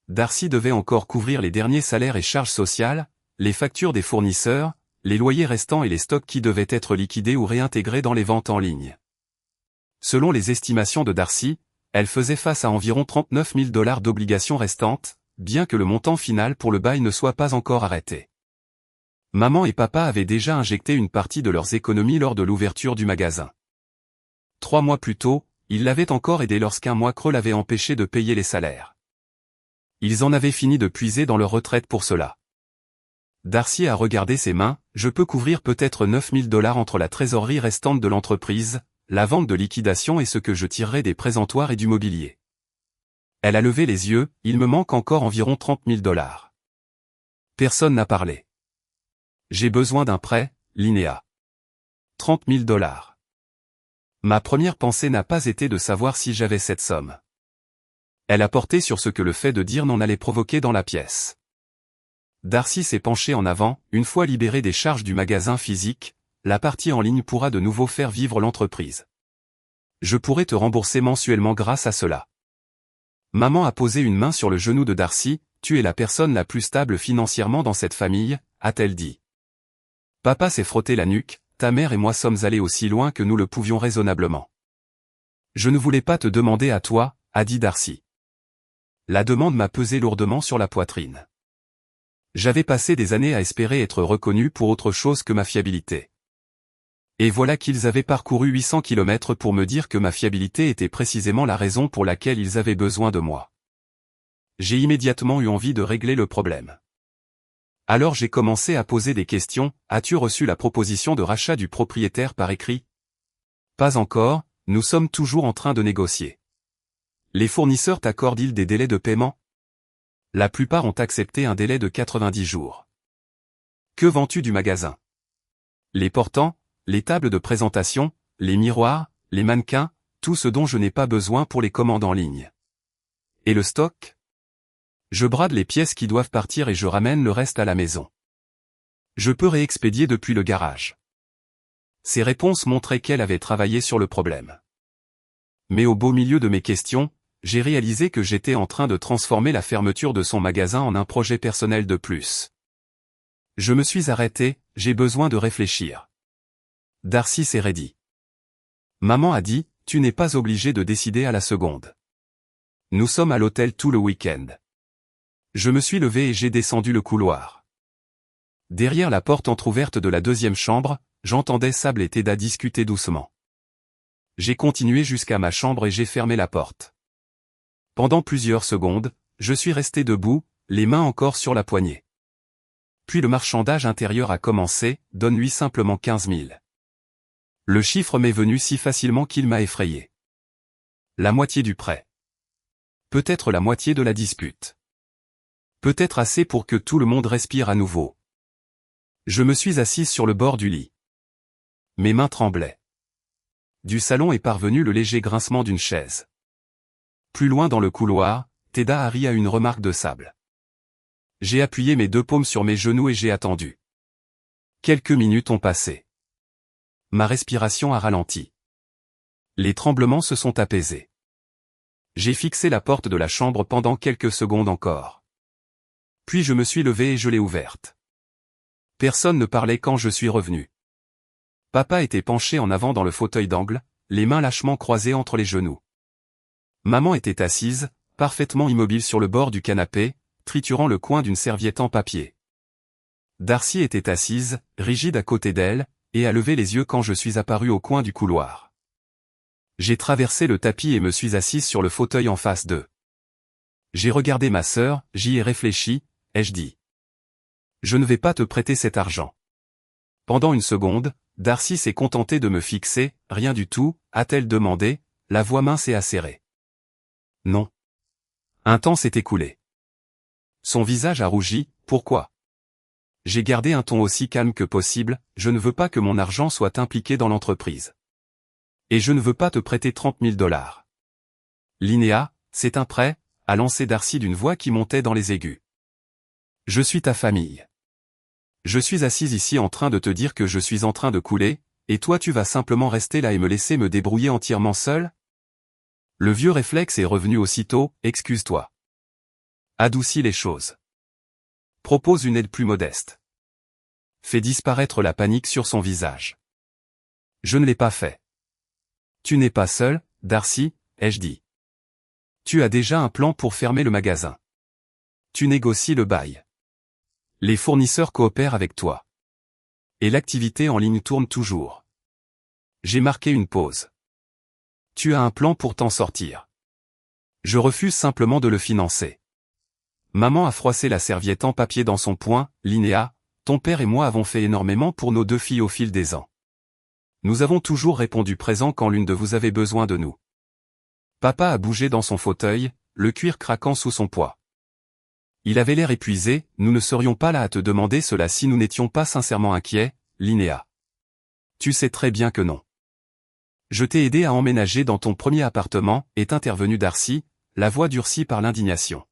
Darcy devait encore couvrir les derniers salaires et charges sociales, les factures des fournisseurs, les loyers restants et les stocks qui devaient être liquidés ou réintégrés dans les ventes en ligne. Selon les estimations de Darcy, elle faisait face à environ 39 000 $ d'obligations restantes, bien que le montant final pour le bail ne soit pas encore arrêté. Maman et papa avaient déjà injecté une partie de leurs économies lors de l'ouverture du magasin. 3 mois plus tôt, ils l'avaient encore aidé lorsqu'un mois creux l'avait empêché de payer les salaires. Ils en avaient fini de puiser dans leur retraite pour cela. Darcy a regardé ses mains, « Je peux couvrir peut-être 9 000 $ entre la trésorerie restante de l'entreprise, la vente de liquidation et ce que je tirerai des présentoirs et du mobilier. » Elle a levé les yeux, « Il me manque encore environ 30 000 $. Personne n'a parlé. J'ai besoin d'un prêt, Linéa. 30 000 $. Ma première pensée n'a pas été de savoir si j'avais cette somme. Elle a porté sur ce que le fait de dire non allait provoquer dans la pièce. Darcy s'est penchée en avant, une fois libérée des charges du magasin physique, la partie en ligne pourra de nouveau faire vivre l'entreprise. Je pourrai te rembourser mensuellement grâce à cela. Maman a posé une main sur le genou de Darcy, tu es la personne la plus stable financièrement dans cette famille, a-t-elle dit. Papa s'est frotté la nuque, ta mère et moi sommes allés aussi loin que nous le pouvions raisonnablement. Je ne voulais pas te demander à toi, a dit Darcy. La demande m'a pesé lourdement sur la poitrine. J'avais passé des années à espérer être reconnu pour autre chose que ma fiabilité. Et voilà qu'ils avaient parcouru 800 km pour me dire que ma fiabilité était précisément la raison pour laquelle ils avaient besoin de moi. J'ai immédiatement eu envie de régler le problème. Alors j'ai commencé à poser des questions, as-tu reçu la proposition de rachat du propriétaire par écrit? Pas encore, nous sommes toujours en train de négocier. Les fournisseurs t'accordent-ils des délais de paiement? La plupart ont accepté un délai de 90 jours. Que vends-tu du magasin? Les portants, les tables de présentation, les miroirs, les mannequins, tout ce dont je n'ai pas besoin pour les commandes en ligne. Et le stock? Je brade les pièces qui doivent partir et je ramène le reste à la maison. Je peux réexpédier depuis le garage. Ces réponses montraient qu'elle avait travaillé sur le problème. Mais au beau milieu de mes questions, j'ai réalisé que j'étais en train de transformer la fermeture de son magasin en un projet personnel de plus. Je me suis arrêté, j'ai besoin de réfléchir. Darcy s'est raidie. Maman a dit, tu n'es pas obligé de décider à la seconde. Nous sommes à l'hôtel tout le week-end. Je me suis levé et j'ai descendu le couloir. Derrière la porte entr'ouverte de la deuxième chambre, j'entendais Sable et Teda discuter doucement. J'ai continué jusqu'à ma chambre et j'ai fermé la porte. Pendant plusieurs secondes, je suis resté debout, les mains encore sur la poignée. Puis le marchandage intérieur a commencé, donne-lui simplement 15 000. Le chiffre m'est venu si facilement qu'il m'a effrayé. La moitié du prêt. Peut-être la moitié de la dispute. Peut-être assez pour que tout le monde respire à nouveau. Je me suis assise sur le bord du lit. Mes mains tremblaient. Du salon est parvenu le léger grincement d'une chaise. Plus loin dans le couloir, Teda a ri à une remarque de Sable. J'ai appuyé mes 2 paumes sur mes genoux et j'ai attendu. Quelques minutes ont passé. Ma respiration a ralenti. Les tremblements se sont apaisés. J'ai fixé la porte de la chambre pendant quelques secondes encore. Puis je me suis levé et je l'ai ouverte. Personne ne parlait quand je suis revenu. Papa était penché en avant dans le fauteuil d'angle, les mains lâchement croisées entre les genoux. Maman était assise, parfaitement immobile sur le bord du canapé, triturant le coin d'une serviette en papier. Darcy était assise, rigide à côté d'elle, et a levé les yeux quand je suis apparu au coin du couloir. J'ai traversé le tapis et me suis assise sur le fauteuil en face d'eux. J'ai regardé ma sœur, j'y ai réfléchi, ai-je dit. Je ne vais pas te prêter cet argent. Pendant une seconde, Darcy s'est contentée de me fixer. Rien du tout, a-t-elle demandé, la voix mince et acérée. Non. Un temps s'est écoulé. Son visage a rougi. Pourquoi? J'ai gardé un ton aussi calme que possible. Je ne veux pas que mon argent soit impliqué dans l'entreprise. Et je ne veux pas te prêter 30 000 $. Linéa, c'est un prêt, a lancé Darcy d'une voix qui montait dans les aigus. Je suis ta famille. Je suis assise ici en train de te dire que je suis en train de couler, et toi tu vas simplement rester là et me laisser me débrouiller entièrement seul? Le vieux réflexe est revenu aussitôt. Excuse-toi. Adoucis les choses. Propose une aide plus modeste. Fais disparaître la panique sur son visage. Je ne l'ai pas fait. Tu n'es pas seul, Darcy, ai-je dit. Tu as déjà un plan pour fermer le magasin. Tu négocies le bail. Les fournisseurs coopèrent avec toi. Et l'activité en ligne tourne toujours. J'ai marqué une pause. Tu as un plan pour t'en sortir. Je refuse simplement de le financer. Maman a froissé la serviette en papier dans son poing. Linéa, ton père et moi avons fait énormément pour nos 2 filles au fil des ans. Nous avons toujours répondu présent quand l'une de vous avait besoin de nous. Papa a bougé dans son fauteuil, le cuir craquant sous son poids. Il avait l'air épuisé. Nous ne serions pas là à te demander cela si nous n'étions pas sincèrement inquiets, Linéa. Tu sais très bien que non. Je t'ai aidé à emménager dans ton premier appartement, est intervenu Darcy, la voix durcie par l'indignation.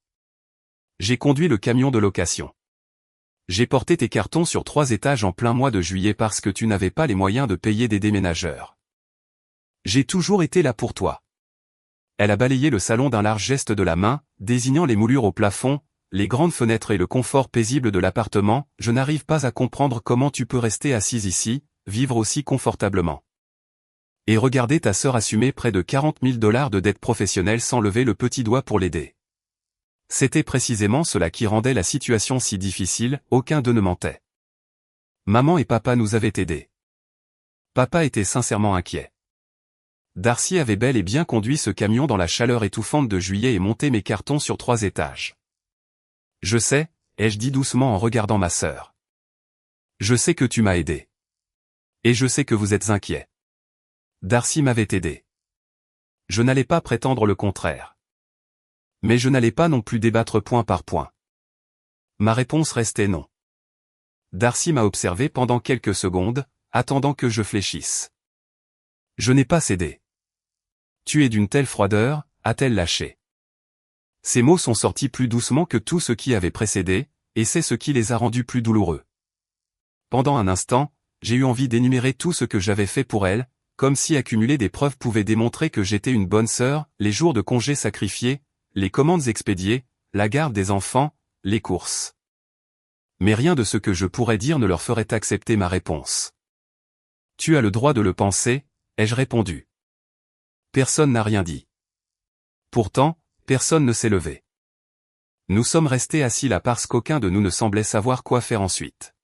J'ai conduit le camion de location. J'ai porté tes cartons sur 3 étages en plein mois de juillet parce que tu n'avais pas les moyens de payer des déménageurs. J'ai toujours été là pour toi. Elle a balayé le salon d'un large geste de la main, désignant les moulures au plafond, les grandes fenêtres et le confort paisible de l'appartement. Je n'arrive pas à comprendre comment tu peux rester assise ici, vivre aussi confortablement. Et regarder ta sœur assumer près de 40 000 $ de dettes professionnelles sans lever le petit doigt pour l'aider. C'était précisément cela qui rendait la situation si difficile. Aucun d'eux ne mentait. Maman et papa nous avaient aidés. Papa était sincèrement inquiet. Darcy avait bel et bien conduit ce camion dans la chaleur étouffante de juillet et monté mes cartons sur 3 étages. Je sais, ai-je dit doucement en regardant ma sœur. Je sais que tu m'as aidé. Et je sais que vous êtes inquiet. Darcy m'avait aidé. Je n'allais pas prétendre le contraire. Mais je n'allais pas non plus débattre point par point. Ma réponse restait non. Darcy m'a observé pendant quelques secondes, attendant que je fléchisse. Je n'ai pas cédé. Tu es d'une telle froideur, a-t-elle lâché. Ces mots sont sortis plus doucement que tout ce qui avait précédé, et c'est ce qui les a rendus plus douloureux. Pendant un instant, j'ai eu envie d'énumérer tout ce que j'avais fait pour elle, comme si accumuler des preuves pouvait démontrer que j'étais une bonne sœur, les jours de congé sacrifiés, les commandes expédiées, la garde des enfants, les courses. Mais rien de ce que je pourrais dire ne leur ferait accepter ma réponse. Tu as le droit de le penser, ai-je répondu. Personne n'a rien dit. Pourtant, personne ne s'est levé. Nous sommes restés assis là parce qu'aucun de nous ne semblait savoir quoi faire ensuite.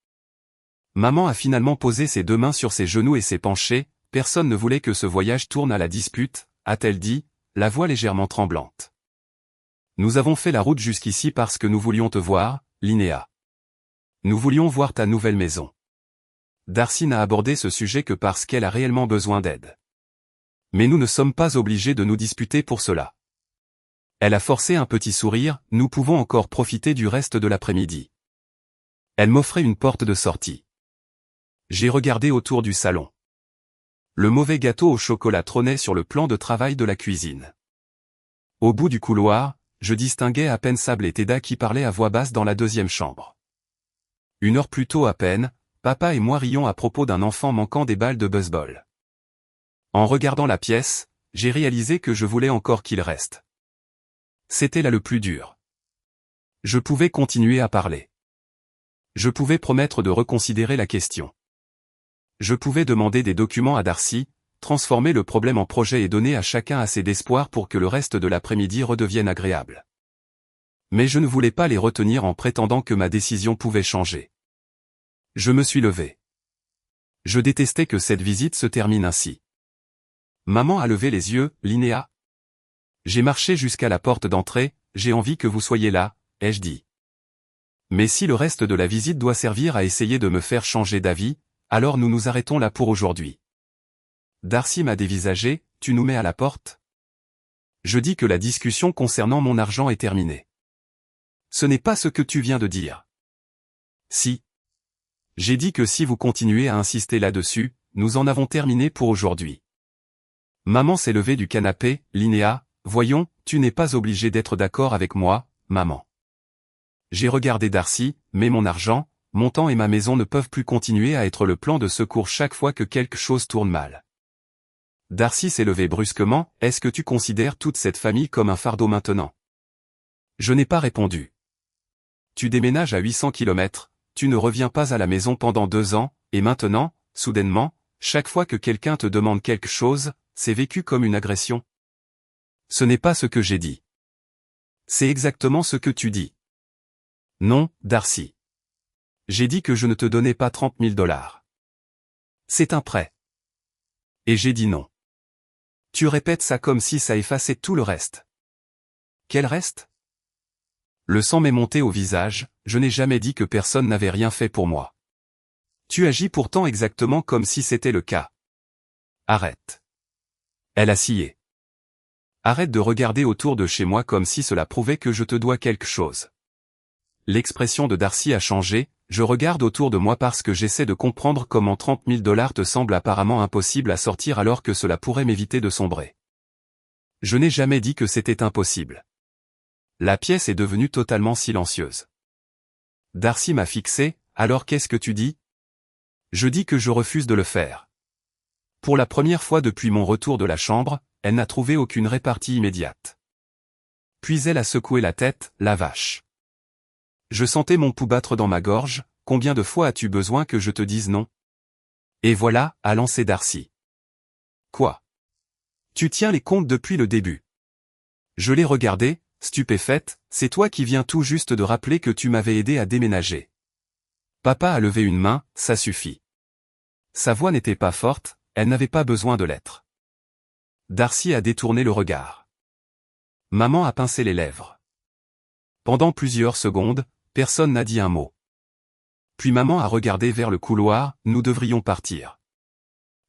Maman a finalement posé ses 2 mains sur ses genoux et s'est penchée. Personne ne voulait que ce voyage tourne à la dispute, a-t-elle dit, la voix légèrement tremblante. Nous avons fait la route jusqu'ici parce que nous voulions te voir, Linéa. Nous voulions voir ta nouvelle maison. Darcy n'a abordé ce sujet que parce qu'elle a réellement besoin d'aide. Mais nous ne sommes pas obligés de nous disputer pour cela. Elle a forcé un petit sourire. Nous pouvons encore profiter du reste de l'après-midi. Elle m'offrait une porte de sortie. J'ai regardé autour du salon. Le mauvais gâteau au chocolat trônait sur le plan de travail de la cuisine. Au bout du couloir, je distinguais à peine Sable et Teda qui parlaient à voix basse dans la 2e chambre. 1 heure plus tôt à peine, papa et moi rions à propos d'un enfant manquant des balles de baseball. En regardant la pièce, j'ai réalisé que je voulais encore qu'il reste. C'était là le plus dur. Je pouvais continuer à parler. Je pouvais promettre de reconsidérer la question. Je pouvais demander des documents à Darcy, transformer le problème en projet et donner à chacun assez d'espoir pour que le reste de l'après-midi redevienne agréable. Mais je ne voulais pas les retenir en prétendant que ma décision pouvait changer. Je me suis levé. Je détestais que cette visite se termine ainsi. Maman a levé les yeux. Linéa. J'ai marché jusqu'à la porte d'entrée. J'ai envie que vous soyez là, ai-je dit. Mais si le reste de la visite doit servir à essayer de me faire changer d'avis, alors nous nous arrêtons là pour aujourd'hui. Darcy m'a dévisagé, tu nous mets à la porte? Je dis que la discussion concernant mon argent est terminée. Ce n'est pas ce que tu viens de dire. Si. J'ai dit que si vous continuez à insister là-dessus, nous en avons terminé pour aujourd'hui. Maman s'est levée du canapé, Linnea, voyons, tu n'es pas obligée d'être d'accord avec moi, maman. J'ai regardé Darcy, mais mon argent, mon temps et ma maison ne peuvent plus continuer à être le plan de secours chaque fois que quelque chose tourne mal. Darcy s'est levé brusquement, est-ce que tu considères toute cette famille comme un fardeau maintenant? Je n'ai pas répondu. Tu déménages à 800 km, tu ne reviens pas à la maison pendant 2 ans, et maintenant, soudainement, chaque fois que quelqu'un te demande quelque chose, c'est vécu comme une agression. Ce n'est pas ce que j'ai dit. C'est exactement ce que tu dis. Non, Darcy. J'ai dit que je ne te donnais pas 30 000 $. C'est un prêt. Et j'ai dit non. Tu répètes ça comme si ça effaçait tout le reste. Quel reste? Le sang m'est monté au visage, je n'ai jamais dit que personne n'avait rien fait pour moi. Tu agis pourtant exactement comme si c'était le cas. Arrête. Elle a scié. Arrête de regarder autour de chez moi comme si cela prouvait que je te dois quelque chose. L'expression de Darcy a changé, je regarde autour de moi parce que j'essaie de comprendre comment 30 000 $ te semble apparemment impossible à sortir alors que cela pourrait m'éviter de sombrer. Je n'ai jamais dit que c'était impossible. La pièce est devenue totalement silencieuse. Darcy m'a fixé, alors qu'est-ce que tu dis? Je dis que je refuse de le faire. Pour la première fois depuis mon retour de la chambre, elle n'a trouvé aucune répartie immédiate. Puis elle a secoué la tête, la vache. Je sentais mon pouls battre dans ma gorge, combien de fois as-tu besoin que je te dise non? Et voilà, a lancé Darcy. Quoi? Tu tiens les comptes depuis le début. Je l'ai regardé, stupéfaite, c'est toi qui viens tout juste de rappeler que tu m'avais aidé à déménager. Papa a levé une main, ça suffit. Sa voix n'était pas forte, elle n'avait pas besoin de l'être. Darcy a détourné le regard. Maman a pincé les lèvres. Pendant plusieurs secondes, personne n'a dit un mot. Puis maman a regardé vers le couloir, nous devrions partir.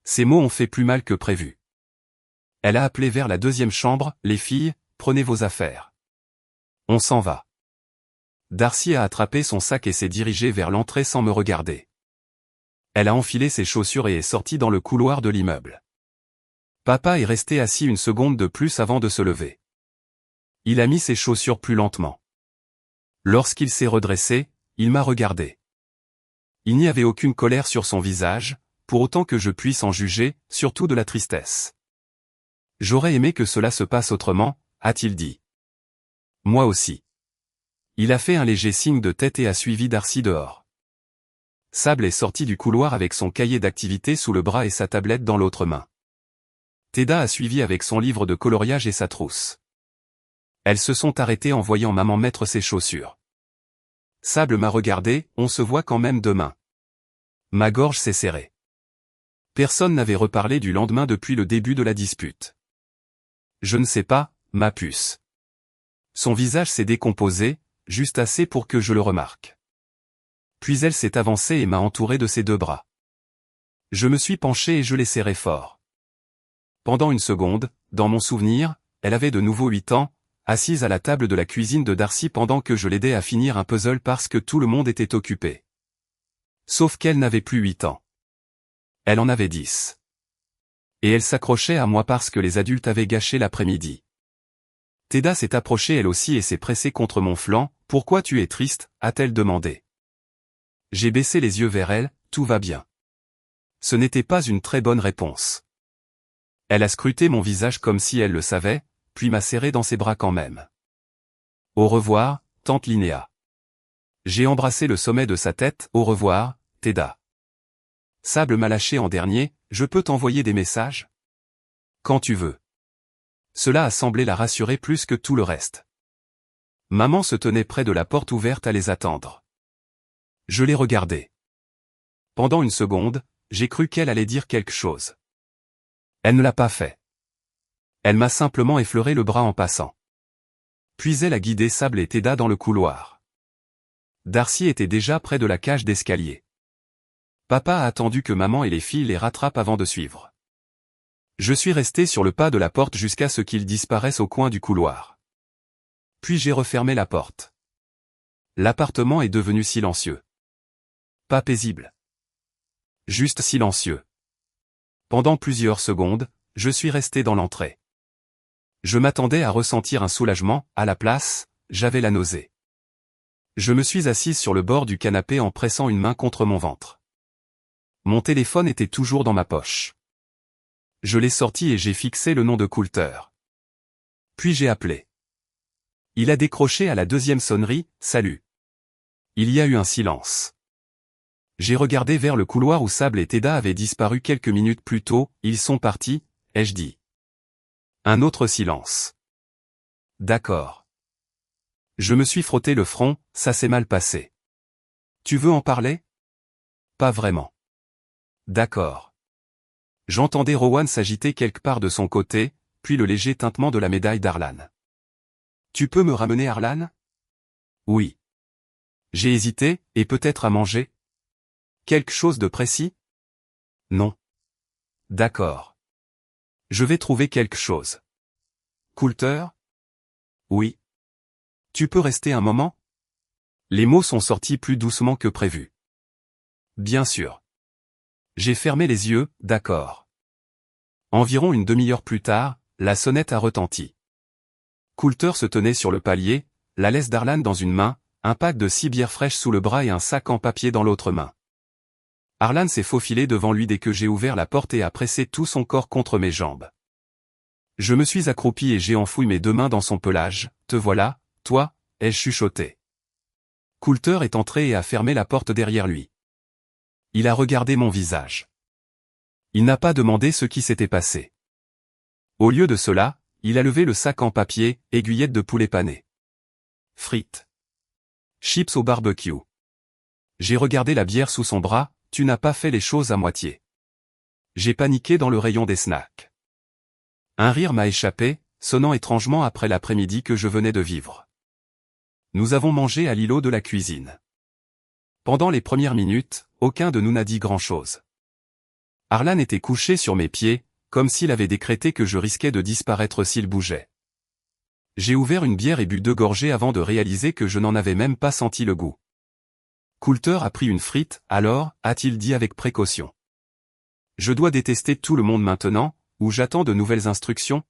Ces mots ont fait plus mal que prévu. Elle a appelé vers la deuxième chambre, les filles, prenez vos affaires. On s'en va. Darcy a attrapé son sac et s'est dirigée vers l'entrée sans me regarder. Elle a enfilé ses chaussures et est sortie dans le couloir de l'immeuble. Papa est resté assis une seconde de plus avant de se lever. Il a mis ses chaussures plus lentement. Lorsqu'il s'est redressé, il m'a regardé. Il n'y avait aucune colère sur son visage, pour autant que je puisse en juger, surtout de la tristesse. J'aurais aimé que cela se passe autrement, a-t-il dit. Moi aussi. Il a fait un léger signe de tête et a suivi Darcy dehors. Sable est sorti du couloir avec son cahier d'activité sous le bras et sa tablette dans l'autre main. Teda a suivi avec son livre de coloriage et sa trousse. Elles se sont arrêtées en voyant maman mettre ses chaussures. Sable m'a regardé, on se voit quand même demain. Ma gorge s'est serrée. Personne n'avait reparlé du lendemain depuis le début de la dispute. Je ne sais pas, ma puce. Son visage s'est décomposé, juste assez pour que je le remarque. Puis elle s'est avancée et m'a entouré de ses deux bras. Je me suis penché et je l'ai serré fort. Pendant une seconde, dans mon souvenir, elle avait de nouveau 8 ans, assise à la table de la cuisine de Darcy pendant que je l'aidais à finir un puzzle parce que tout le monde était occupé. Sauf qu'elle n'avait plus 8 ans. Elle en avait 10. Et elle s'accrochait à moi parce que les adultes avaient gâché l'après-midi. Teda s'est approchée elle aussi et s'est pressée contre mon flanc, « Pourquoi tu es triste ?» a-t-elle demandé. J'ai baissé les yeux vers elle, « Tout va bien. » Ce n'était pas une très bonne réponse. Elle a scruté mon visage comme si elle le savait, puis m'a serré dans ses bras quand même. Au revoir, tante Linnea. J'ai embrassé le sommet de sa tête, au revoir, Teda. Sable m'a lâché en dernier, je peux t'envoyer des messages? Quand tu veux. Cela a semblé la rassurer plus que tout le reste. Maman se tenait près de la porte ouverte à les attendre. Je l'ai regardée. Pendant une seconde, j'ai cru qu'elle allait dire quelque chose. Elle ne l'a pas fait. Elle m'a simplement effleuré le bras en passant. Puis elle a guidé Sable et Teda dans le couloir. Darcy était déjà près de la cage d'escalier. Papa a attendu que maman et les filles les rattrapent avant de suivre. Je suis resté sur le pas de la porte jusqu'à ce qu'ils disparaissent au coin du couloir. Puis j'ai refermé la porte. L'appartement est devenu silencieux. Pas paisible. Juste silencieux. Pendant plusieurs secondes, je suis resté dans l'entrée. Je m'attendais à ressentir un soulagement, à la place, j'avais la nausée. Je me suis assise sur le bord du canapé en pressant une main contre mon ventre. Mon téléphone était toujours dans ma poche. Je l'ai sorti et j'ai fixé le nom de Coulter. Puis j'ai appelé. Il a décroché à la deuxième sonnerie, « Salut ». Il y a eu un silence. J'ai regardé vers le couloir où Sable et Teda avaient disparu quelques minutes plus tôt, ils sont partis, ai-je dit. Un autre silence. D'accord. Je me suis frotté le front, ça s'est mal passé. Tu veux en parler? Pas vraiment. D'accord. J'entendais Rowan s'agiter quelque part de son côté, puis le léger tintement de la médaille d'Arlan. Tu peux me ramener Arlan? Oui. J'ai hésité, et peut-être à manger? Quelque chose de précis? Non. D'accord. Je vais trouver quelque chose. Coulter? Oui. Tu peux rester un moment? Les mots sont sortis plus doucement que prévu. Bien sûr. J'ai fermé les yeux, d'accord. Environ une demi-heure plus tard, la sonnette a retenti. Coulter se tenait sur le palier, la laisse d'Arlan dans une main, un pack de 6 bières fraîches sous le bras et un sac en papier dans l'autre main. Arlan s'est faufilé devant lui dès que j'ai ouvert la porte et a pressé tout son corps contre mes jambes. Je me suis accroupi et j'ai enfoui mes 2 mains dans son pelage, « Te voilà, toi » ai-je chuchoté. Coulter est entré et a fermé la porte derrière lui. Il a regardé mon visage. Il n'a pas demandé ce qui s'était passé. Au lieu de cela, il a levé le sac en papier, aiguillette de poulet pané. Frites. Chips au barbecue. J'ai regardé la bière sous son bras, tu n'as pas fait les choses à moitié. J'ai paniqué dans le rayon des snacks. Un rire m'a échappé, sonnant étrangement après l'après-midi que je venais de vivre. Nous avons mangé à l'îlot de la cuisine. Pendant les premières minutes, aucun de nous n'a dit grand-chose. Arlan était couché sur mes pieds, comme s'il avait décrété que je risquais de disparaître s'il bougeait. J'ai ouvert une bière et bu 2 gorgées avant de réaliser que je n'en avais même pas senti le goût. Coulter a pris une frite, alors, a-t-il dit avec précaution. Je dois détester tout le monde maintenant, ou j'attends de nouvelles instructions?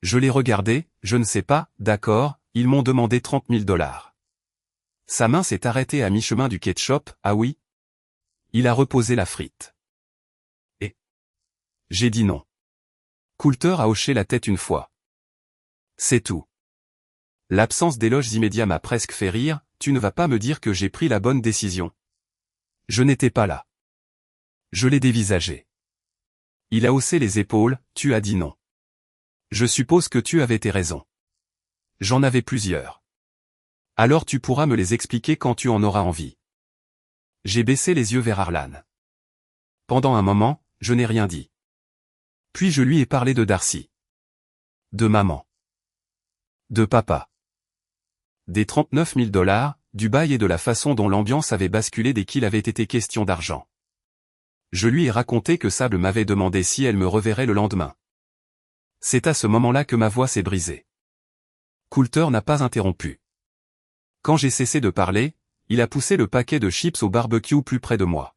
Je l'ai regardé, je ne sais pas, d'accord, ils m'ont demandé 30 000 $. Sa main s'est arrêtée à mi-chemin du ketchup, ah oui? Il a reposé la frite. Et? J'ai dit non. Coulter a hoché la tête une fois. C'est tout. L'absence d'éloges immédiats m'a presque fait rire, tu ne vas pas me dire que j'ai pris la bonne décision. Je n'étais pas là. Je l'ai dévisagé. Il a haussé les épaules, tu as dit non. Je suppose que tu avais tes raisons. J'en avais plusieurs. Alors tu pourras me les expliquer quand tu en auras envie. J'ai baissé les yeux vers Arlan. Pendant un moment, je n'ai rien dit. Puis je lui ai parlé de Darcy. De maman. De papa. Des 39 000 $, du bail et de la façon dont l'ambiance avait basculé dès qu'il avait été question d'argent. Je lui ai raconté que Sable m'avait demandé si elle me reverrait le lendemain. C'est à ce moment-là que ma voix s'est brisée. Coulter n'a pas interrompu. Quand j'ai cessé de parler, il a poussé le paquet de chips au barbecue plus près de moi.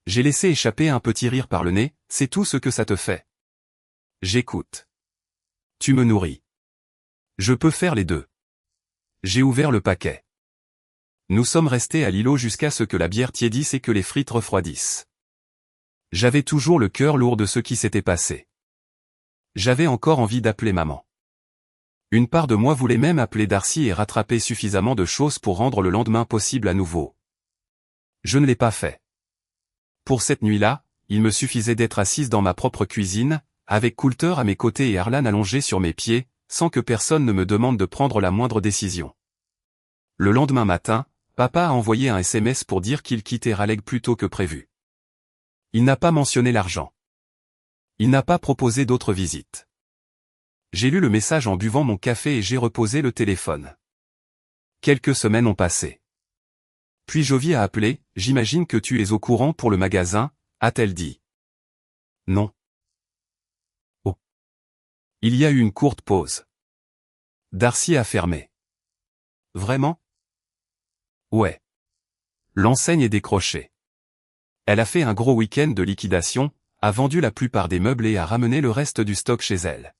J'ai laissé échapper un petit rire par le nez, c'est tout ce que ça te fait. J'écoute. Tu me nourris. Je peux faire les deux. J'ai ouvert le paquet. Nous sommes restés à l'îlot jusqu'à ce que la bière tiédisse et que les frites refroidissent. J'avais toujours le cœur lourd de ce qui s'était passé. J'avais encore envie d'appeler maman. Une part de moi voulait même appeler Darcy et rattraper suffisamment de choses pour rendre le lendemain possible à nouveau. Je ne l'ai pas fait. Pour cette nuit-là, il me suffisait d'être assise dans ma propre cuisine, avec Coulter à mes côtés et Arlan allongé sur mes pieds, sans que personne ne me demande de prendre la moindre décision. Le lendemain matin, papa a envoyé un SMS pour dire qu'il quittait Raleigh plus tôt que prévu. Il n'a pas mentionné l'argent. Il n'a pas proposé d'autres visites. J'ai lu le message en buvant mon café et j'ai reposé le téléphone. Quelques semaines ont passé. Puis Jovi a appelé, j'imagine que tu es au courant pour le magasin, a-t-elle dit. Non. Oh. Il y a eu une courte pause. Darcy a fermé. Vraiment? Ouais. L'enseigne est décrochée. Elle a fait un gros week-end de liquidation, a vendu la plupart des meubles et a ramené le reste du stock chez elle.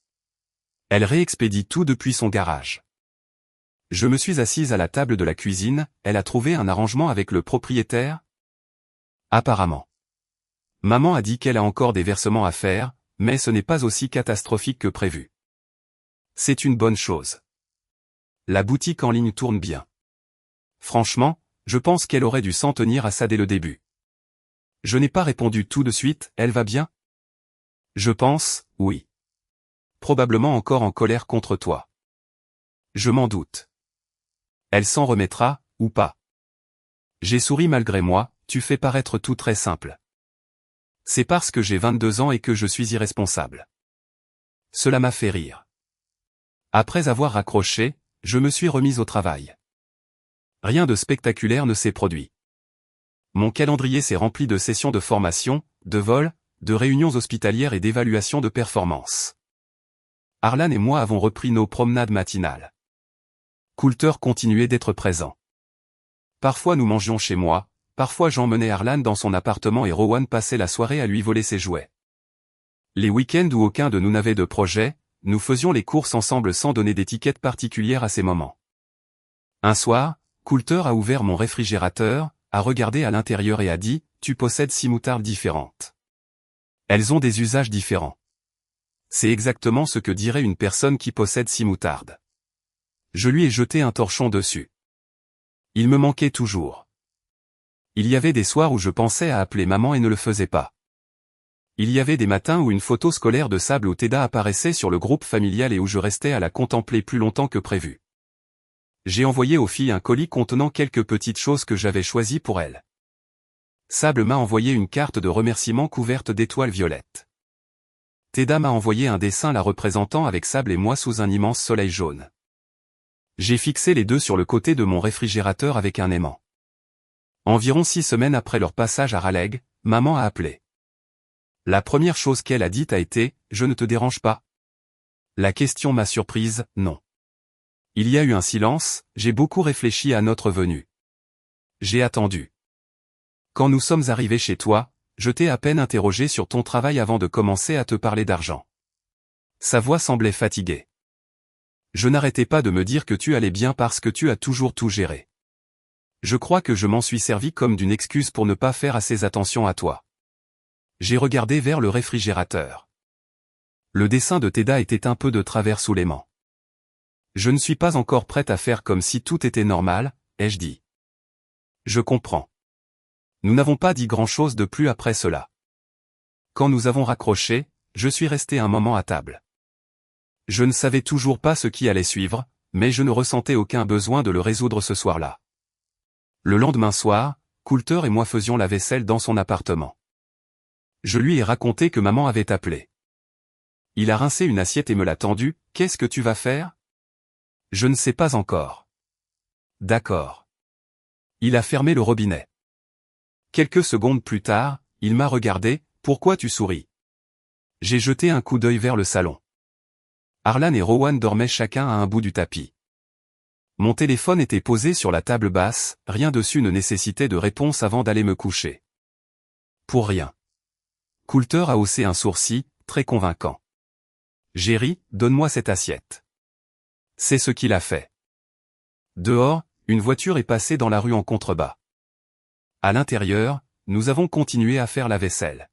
Elle réexpédie tout depuis son garage. Je me suis assise à la table de la cuisine, elle a trouvé un arrangement avec le propriétaire? Apparemment. Maman a dit qu'elle a encore des versements à faire, mais ce n'est pas aussi catastrophique que prévu. C'est une bonne chose. La boutique en ligne tourne bien. Franchement, je pense qu'elle aurait dû s'en tenir à ça dès le début. Je n'ai pas répondu tout de suite, elle va bien? Je pense, oui. Probablement encore en colère contre toi. Je m'en doute. Elle s'en remettra, ou pas. J'ai souri malgré moi, tu fais paraître tout très simple. C'est parce que j'ai 22 ans et que je suis irresponsable. Cela m'a fait rire. Après avoir raccroché, je me suis remise au travail. Rien de spectaculaire ne s'est produit. Mon calendrier s'est rempli de sessions de formation, de vols, de réunions hospitalières et d'évaluations de performance. Harlan et moi avons repris nos promenades matinales. Coulter continuait d'être présent. Parfois nous mangions chez moi, parfois j'emmenais Harlan dans son appartement et Rowan passait la soirée à lui voler ses jouets. Les week-ends où aucun de nous n'avait de projet, nous faisions les courses ensemble sans donner d'étiquette particulière à ces moments. Un soir, Coulter a ouvert mon réfrigérateur, a regardé à l'intérieur et a dit, tu possèdes 6 moutardes différentes. Elles ont des usages différents. C'est exactement ce que dirait une personne qui possède 6 moutardes. Je lui ai jeté un torchon dessus. Il me manquait toujours. Il y avait des soirs où je pensais à appeler maman et ne le faisais pas. Il y avait des matins où une photo scolaire de Sable ou Teda apparaissait sur le groupe familial et où je restais à la contempler plus longtemps que prévu. J'ai envoyé aux filles un colis contenant quelques petites choses que j'avais choisies pour elles. Sable m'a envoyé une carte de remerciement couverte d'étoiles violettes. Teda m'a envoyé un dessin la représentant avec Sable et moi sous un immense soleil jaune. J'ai fixé les deux sur le côté de mon réfrigérateur avec un aimant. Environ 6 semaines après leur passage à Raleigh, maman a appelé. La première chose qu'elle a dite a été « Je ne te dérange pas ?» La question m'a surprise, non. Il y a eu un silence, j'ai beaucoup réfléchi à notre venue. J'ai attendu. Quand nous sommes arrivés chez toi, je t'ai à peine interrogé sur ton travail avant de commencer à te parler d'argent. Sa voix semblait fatiguée. Je n'arrêtais pas de me dire que tu allais bien parce que tu as toujours tout géré. Je crois que je m'en suis servi comme d'une excuse pour ne pas faire assez attention à toi. J'ai regardé vers le réfrigérateur. Le dessin de Teda était un peu de travers sous l'aimant. Je ne suis pas encore prête à faire comme si tout était normal, ai-je dit. Je comprends. Nous n'avons pas dit grand-chose de plus après cela. Quand nous avons raccroché, je suis resté un moment à table. Je ne savais toujours pas ce qui allait suivre, mais je ne ressentais aucun besoin de le résoudre ce soir-là. Le lendemain soir, Coulter et moi faisions la vaisselle dans son appartement. Je lui ai raconté que maman avait appelé. Il a rincé une assiette et me l'a tendue, « Qu'est-ce que tu vas faire ?» Je ne sais pas encore. D'accord. Il a fermé le robinet. Quelques secondes plus tard, il m'a regardé, « Pourquoi tu souris ?» J'ai jeté un coup d'œil vers le salon. Harlan et Rowan dormaient chacun à un bout du tapis. Mon téléphone était posé sur la table basse, rien dessus ne nécessitait de réponse avant d'aller me coucher. Pour rien. Coulter a haussé un sourcil, très convaincant. Jerry, donne-moi cette assiette. C'est ce qu'il a fait. Dehors, une voiture est passée dans la rue en contrebas. À l'intérieur, nous avons continué à faire la vaisselle.